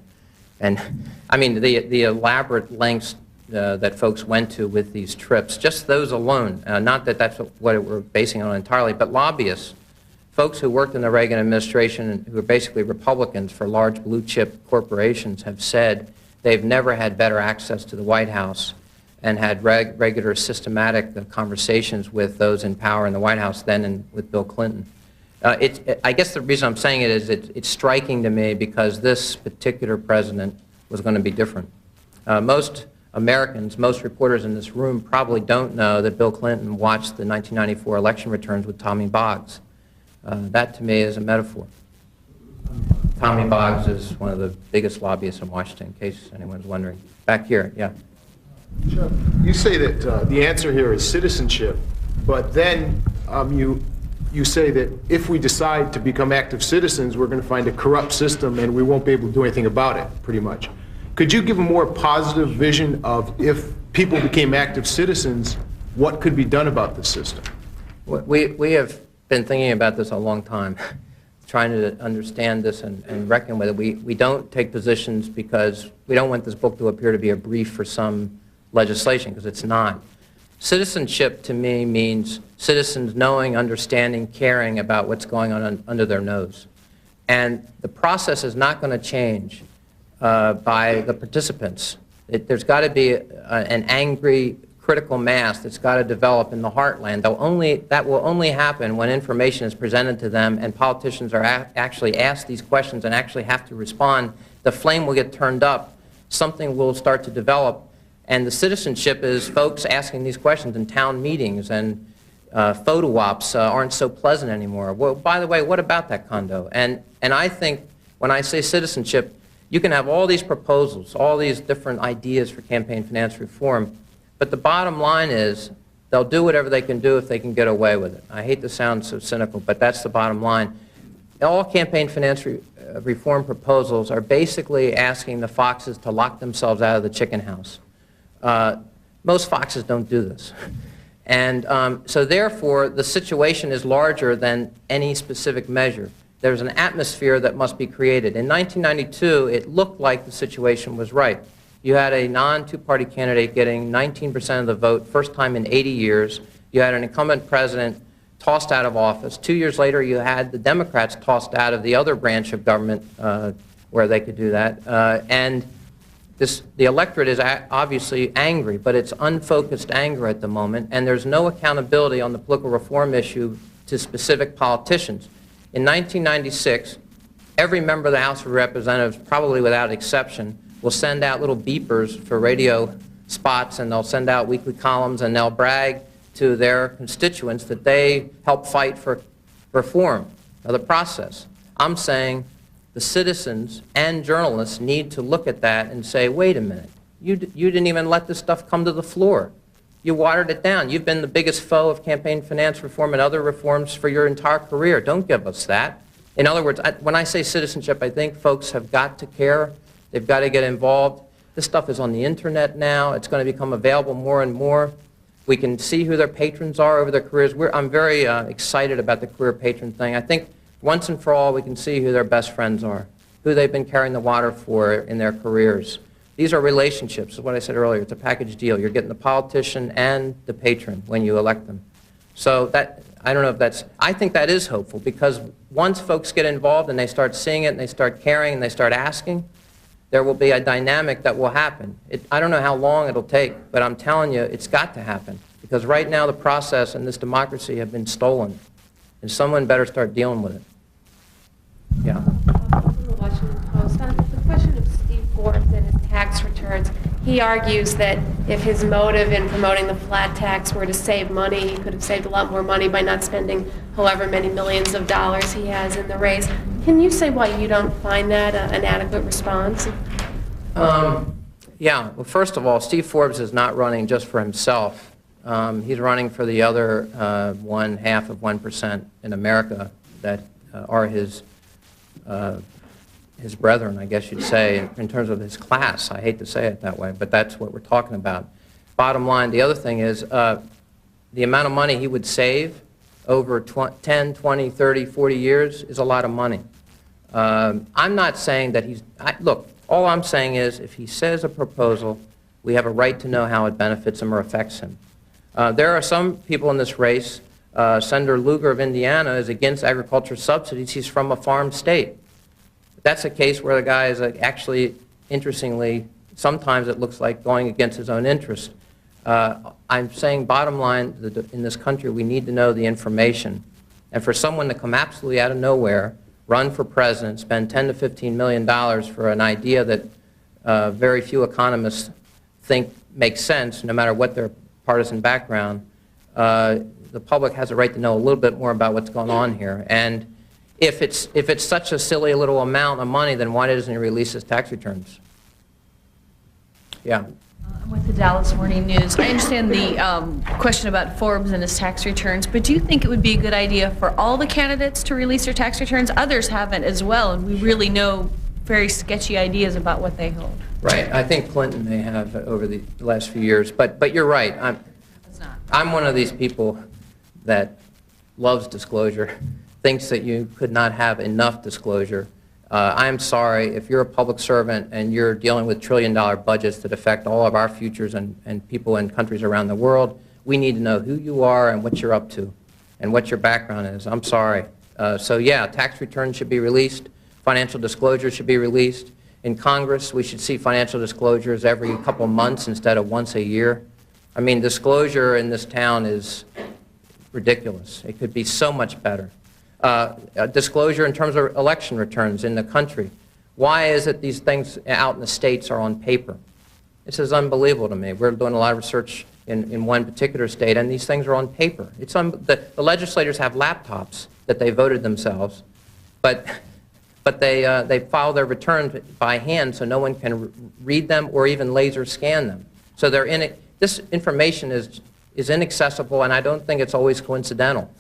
and I mean the elaborate lengths that folks went to with these trips, just those alone, not that that's what we're basing on entirely, but lobbyists, folks who worked in the Reagan administration who are basically Republicans for large blue chip corporations have said they've never had better access to the White House and had regular systematic conversations with those in power in the White House then with Bill Clinton. I guess the reason I'm saying it is it's striking to me because this particular president was going to be different. Most Americans, most reporters in this room probably don't know that Bill Clinton watched the 1994 election returns with Tommy Boggs. That to me is a metaphor. Tommy Boggs is one of the biggest lobbyists in Washington, in case anyone's wondering. Back here, yeah. Sure. You say that the answer here is citizenship, but then you say that if we decide to become active citizens, we're going to find a corrupt system and we won't be able to do anything about it, pretty much. Could you give a more positive vision of if people became active citizens, what could be done about this system? We have been thinking about this a long time, trying to understand this and reckon with it. We don't take positions because we don't want this book to appear to be a brief for some legislation, because it's not. Citizenship to me means citizens knowing, understanding, caring about what's going on under their nose. And the process is not going to change by the participants. There's got to be an angry, critical mass that's got to develop in the heartland. That will only happen when information is presented to them and politicians are actually asked these questions and actually have to respond. The flame will get turned up. Something will start to develop. And the citizenship is folks asking these questions in town meetings, and photo ops aren't so pleasant anymore. Well, by the way, what about that condo? And I think when I say citizenship, you can have all these proposals, all these different ideas for campaign finance reform, but the bottom line is they'll do whatever they can do if they can get away with it. I hate to sound so cynical, but that's the bottom line. All campaign finance reform proposals are basically asking the foxes to lock themselves out of the chicken house. Most foxes don't do this. And so therefore, the situation is larger than any specific measure. There's an atmosphere that must be created. In 1992, it looked like the situation was right. You had a non-two-party candidate getting 19% of the vote, first time in 80 years. You had an incumbent president tossed out of office. 2 years later, you had the Democrats tossed out of the other branch of government where they could do that. And the electorate is obviously angry, but it's unfocused anger at the moment, and there's no accountability on the political reform issue to specific politicians. In 1996, every member of the House of Representatives, probably without exception, will send out little beepers for radio spots, and they'll send out weekly columns, and they'll brag to their constituents that they help fight for reform of the process. I'm saying the citizens and journalists need to look at that and say, wait a minute, you didn't even let this stuff come to the floor. You watered it down. You've been the biggest foe of campaign finance reform and other reforms for your entire career. Don't give us that. In other words, when I say citizenship, I think folks have got to care. They've got to get involved. This stuff is on the internet now. It's going to become available more and more. We can see who their patrons are over their careers. I'm very excited about the career patron thing. I think once and for all we can see who their best friends are, who they've been carrying the water for in their careers. These are relationships, is what I said earlier. It's a package deal. You're getting the politician and the patron when you elect them. So that, I don't know if that's, I think that is hopeful, because once folks get involved and they start seeing it and they start caring and they start asking, there will be a dynamic that will happen. I don't know how long it'll take, but I'm telling you, it's got to happen. Because right now the process and this democracy have been stolen, and someone better start dealing with it. Yeah. From the Washington Post, on the question of Steve Forbes and his tax returns, he argues that if his motive in promoting the flat tax were to save money, he could have saved a lot more money by not spending however many millions of dollars he has in the race. Can you say why you don't find that an adequate response? Yeah, well, first of all, Steve Forbes is not running just for himself. He's running for the other 0.5% in America that are his brethren, I guess you'd say, in terms of his class. I hate to say it that way, but that's what we're talking about. Bottom line, the other thing is the amount of money he would save over 10, 20, 30, 40 years is a lot of money. I'm not saying that look, all I'm saying is if he says a proposal, we have a right to know how it benefits him or affects him. There are some people in this race. Senator Lugar of Indiana is against agriculture subsidies. He's from a farm state. That's a case where the guy is actually, interestingly, sometimes it looks like going against his own interest. I'm saying bottom line, in this country we need to know the information. And for someone to come absolutely out of nowhere, run for president, spend $10 to $15 million for an idea that very few economists think makes sense, no matter what their partisan background, the public has a right to know a little bit more about what's going on here. And if it's such a silly little amount of money, then why doesn't he release his tax returns? Yeah. I'm with the Dallas Morning News. I understand the question about Forbes and his tax returns, but do you think it would be a good idea for all the candidates to release their tax returns? Others haven't as well, and we really know very sketchy ideas about what they hold. Right. I think Clinton may have over the last few years, but you're right. I'm one of these people that loves disclosure, thinks that you could not have enough disclosure. I'm sorry, if you're a public servant and you're dealing with trillion-dollar budgets that affect all of our futures and people in countries around the world, we need to know who you are and what you're up to and what your background is. I'm sorry. So yeah, tax returns should be released. Financial disclosure should be released. In Congress, we should see financial disclosures every couple of months instead of once a year. I mean, disclosure in this town is ridiculous. It could be so much better. Disclosure in terms of election returns in the country. Why is it these things out in the states are on paper? This is unbelievable to me. We're doing a lot of research in one particular state, and these things are on paper. The legislators have laptops that they voted themselves, but they file their returns by hand so no one can read them or even laser scan them. So this information is inaccessible, and I don't think it's always coincidental.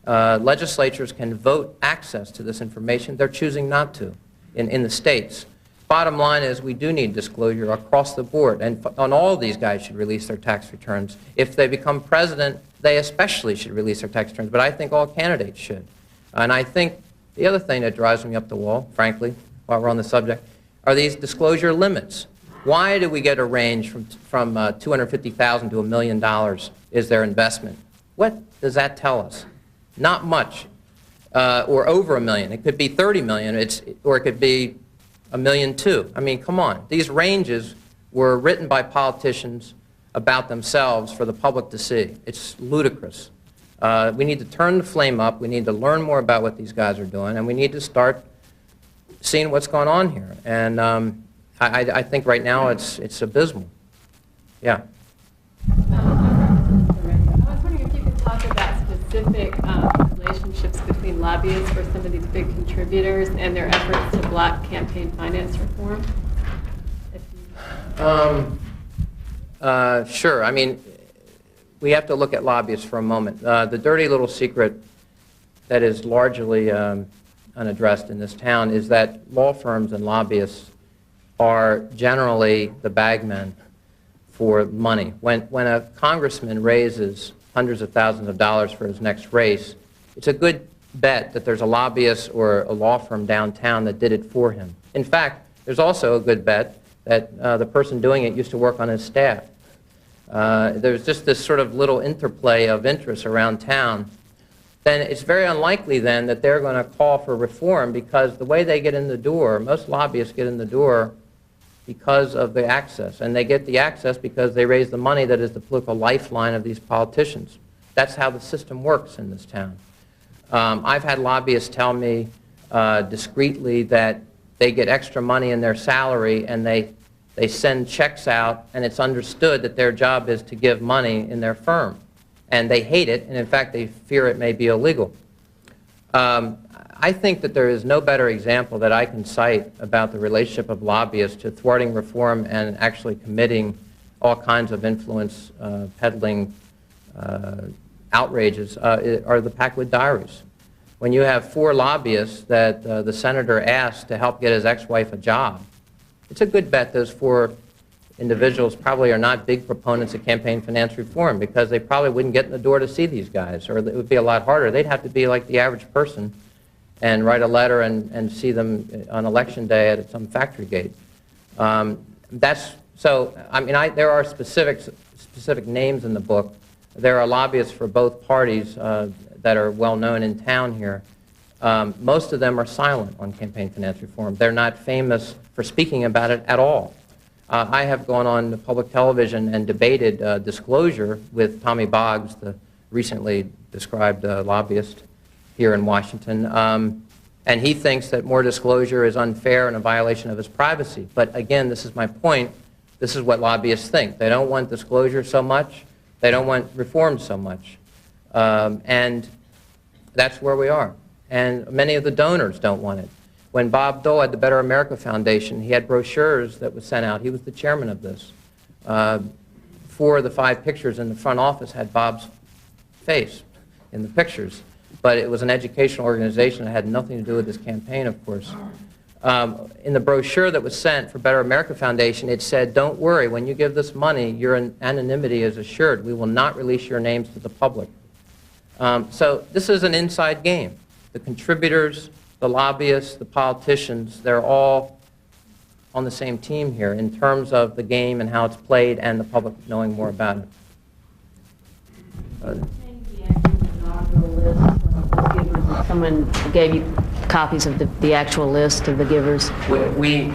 Legislatures can vote access to this information. They're choosing not to in the states. Bottom line is we do need disclosure across the board, and on all these guys should release their tax returns. If they become president, they especially should release their tax returns, but I think all candidates should. And I think the other thing that drives me up the wall, frankly, while we're on the subject, are these disclosure limits. Why do we get a range from $250,000 to $1 million is their investment? What does that tell us? Not much, or over $1 million. It could be $30 million, or it could be $1.2 million. I mean, come on. These ranges were written by politicians about themselves for the public to see. It's ludicrous. We need to turn the flame up. We need to learn more about what these guys are doing, and we need to start seeing what's going on here. And I think right now it's abysmal. Yeah. I was wondering if you could talk about specific relationships between lobbyists for some of these big contributors and their efforts to block campaign finance reform. Sure. I mean, we have to look at lobbyists for a moment. The dirty little secret that is largely unaddressed in this town is that law firms and lobbyists are generally the bagmen for money. When a congressman raises hundreds of thousands of dollars for his next race, it's a good bet that there's a lobbyist or a law firm downtown that did it for him. In fact, there's also a good bet that the person doing it used to work on his staff. There's just this sort of little interplay of interests around town. Then it's very unlikely then that they're going to call for reform, because the way they get in the door, most lobbyists get in the door because of the access. And they get the access because they raise the money that is the political lifeline of these politicians. That's how the system works in this town. I've had lobbyists tell me discreetly that they get extra money in their salary and they send checks out, and it's understood that their job is to give money in their firm. And they hate it, and in fact they fear it may be illegal. I think that there is no better example that I can cite about the relationship of lobbyists to thwarting reform and actually committing all kinds of influence peddling outrages are the Packwood Diaries. When you have 4 lobbyists that the senator asked to help get his ex-wife a job, it's a good bet those 4 individuals probably are not big proponents of campaign finance reform, because they probably wouldn't get in the door to see these guys, or it would be a lot harder. They'd have to be like the average person and write a letter and see them on election day at some factory gate. There are specific names in the book. There are lobbyists for both parties that are well known in town here. Most of them are silent on campaign finance reform. They're not famous for speaking about it at all. I have gone on public television and debated disclosure with Tommy Boggs, the recently described lobbyist here in Washington, and he thinks that more disclosure is unfair and a violation of his privacy. But again, this is my point. This is what lobbyists think. They don't want disclosure so much. They don't want reform so much. And that's where we are. And many of the donors don't want it. When Bob Dole had the Better America Foundation, he had brochures that was sent out. He was the chairman of this. 4 of the 5 pictures in the front office had Bob's face in the pictures. But it was an educational organization that had nothing to do with this campaign, of course. In the brochure that was sent for Better America Foundation, it said, don't worry, when you give this money, your anonymity is assured. We will not release your names to the public. So this is an inside game. The contributors, the lobbyists, the politicians, they're all on the same team here in terms of the game and how it's played and the public knowing more about it. Someone gave you copies of the actual list of the givers? We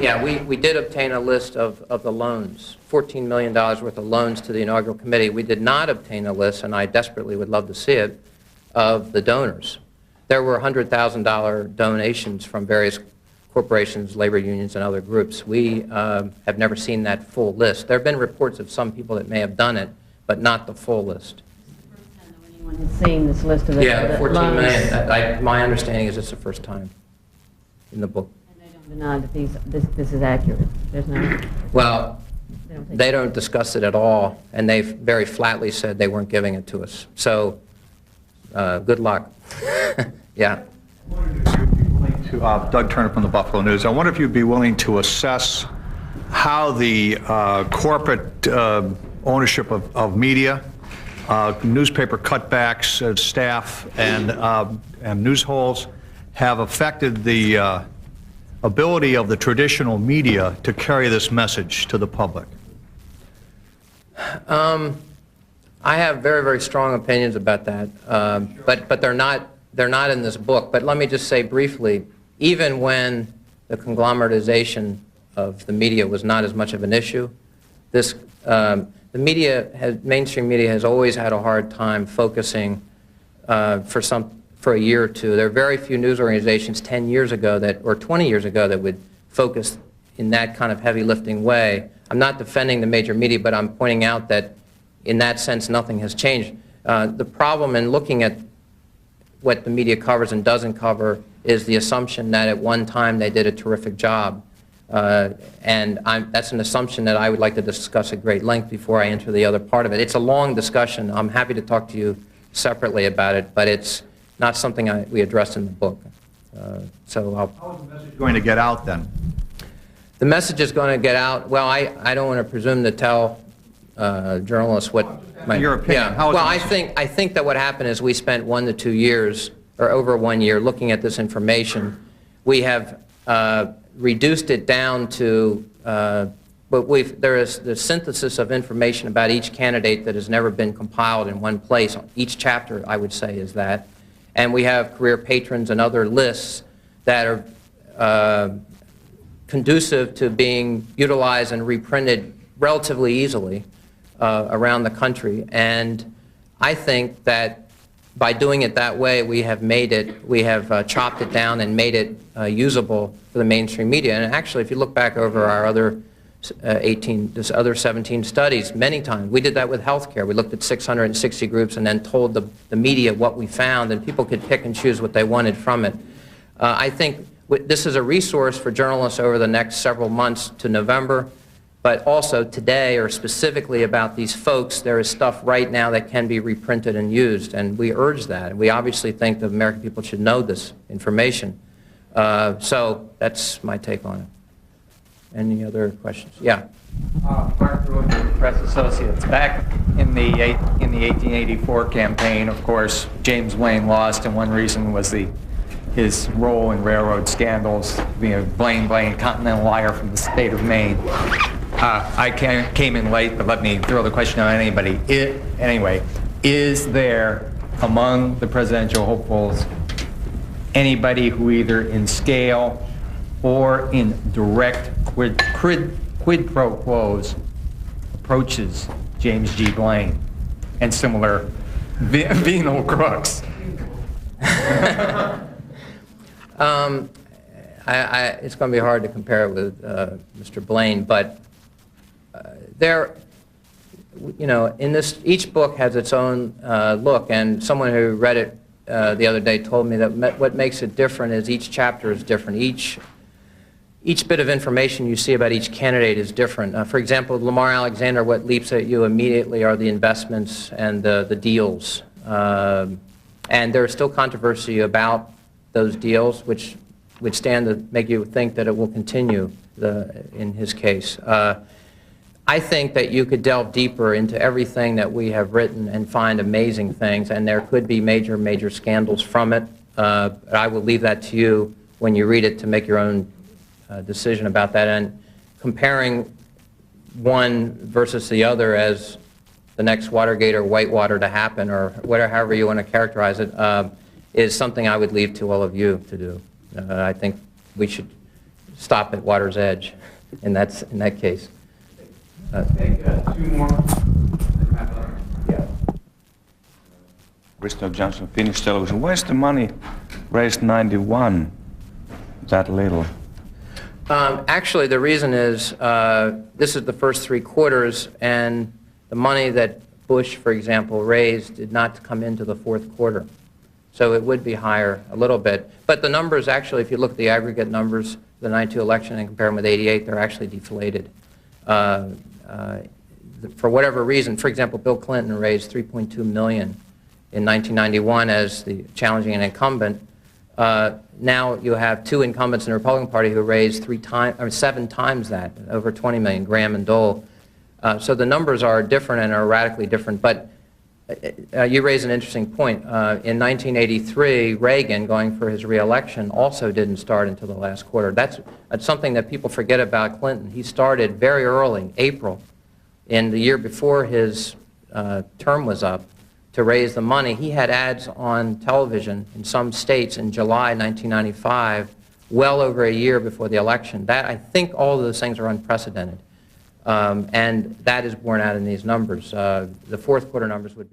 did obtain a list of the loans, $14 million worth of loans to the inaugural committee. We did not obtain a list, and I desperately would love to see it, of the donors. There were $100,000 donations from various corporations, labor unions, and other groups. We have never seen that full list. There have been reports of some people that may have done it, but not the full list. Anyone has seen this list of the $14 loans? million. My understanding is it's the first time in the book. And they don't deny that this is accurate? There's no... Well, they don't discuss it at all, and they very flatly said they weren't giving it to us. So, good luck. Yeah. Doug Turner from the Buffalo News. I wonder if you'd be willing to assess how the corporate ownership of media, newspaper cutbacks, staff, and news holes have affected the ability of the traditional media to carry this message to the public. I have very, very strong opinions about that, but they're not in this book. But let me just say briefly, even when the conglomeratization of the media was not as much of an issue, the mainstream media has always had a hard time focusing for a year or two. There are very few news organizations 10 years ago or 20 years ago that would focus in that kind of heavy lifting way. I'm not defending the major media, but I'm pointing out that in that sense, nothing has changed. The problem in looking at what the media covers and doesn't cover is the assumption that at one time they did a terrific job. And that's an assumption that I would like to discuss at great length before I enter the other part of it. It's a long discussion. I'm happy to talk to you separately about it, but it's not something we address in the book. How is the message going to get out then? The message is going to get out. Well, I don't want to presume to tell journalists what your opinion. Yeah. How is Well, the I think that what happened is we spent 1 to 2 years, or over 1 year, looking at this information. We have reduced it down to, but there is the synthesis of information about each candidate that has never been compiled in one place. Each chapter, I would say, is that. And we have career patrons and other lists that are conducive to being utilized and reprinted relatively easily around the country. And I think that by doing it that way, we have chopped it down and made it usable for the mainstream media. And actually, if you look back over our other 17 studies, many times, we did that with healthcare. We looked at 660 groups and then told the media what we found, and people could pick and choose what they wanted from it. I think this is a resource for journalists over the next several months to November, but also today, or specifically about these folks, there is stuff right now that can be reprinted and used, and we urge that. We obviously think the American people should know this information. So that's my take on it. Any other questions? Yeah. Mark Ruin, Press Associates. Back in the 1884 campaign, of course, James Blaine lost, and one reason was his role in railroad scandals, being Blaine, Continental Wire from the state of Maine. I came in late, but let me throw the question on anybody. Anyway, is there among the presidential hopefuls anybody who either in scale or in direct quid pro quos approaches James G. Blaine and similar venal crooks? It's going to be hard to compare it with Mr. Blaine, but each book has its own look, and someone who read it the other day told me that what makes it different is each chapter is different. Each bit of information you see about each candidate is different. For example, Lamar Alexander, what leaps at you immediately are the investments and the deals. And there is still controversy about those deals, which would stand to make you think that it will continue in his case. I think that you could delve deeper into everything that we have written and find amazing things, and there could be major scandals from it. I will leave that to you when you read it to make your own decision about that. And comparing one versus the other as the next Watergate or Whitewater to happen, or whatever, however you want to characterize it, is something I would leave to all of you to do. I think we should stop at water's edge in that case. Take 2 more. Yeah. Christoph Johnson, Finnish television. Where's the money raised 91 that little? Actually, the reason is this is the first 3 quarters, and the money that Bush, for example, raised did not come into the 4th quarter. So it would be higher a little bit. But the numbers, actually, if you look at the aggregate numbers, the 92 election and compare them with 88, they're actually deflated. For whatever reason, for example, Bill Clinton raised $3.2 million in 1991 as the challenging an incumbent. Now you have 2 incumbents in the Republican Party who raised 7 times that, over $20 million, Graham and Dole. So the numbers are different and are radically different. But you raise an interesting point. In 1983, Reagan, going for his re-election, also didn't start until the last quarter. That's something that people forget about Clinton. He started very early, April, in the year before his term was up, to raise the money. He had ads on television in some states in July 1995, well over a year before the election. I think all of those things are unprecedented. And that is borne out in these numbers. The 4th quarter numbers would be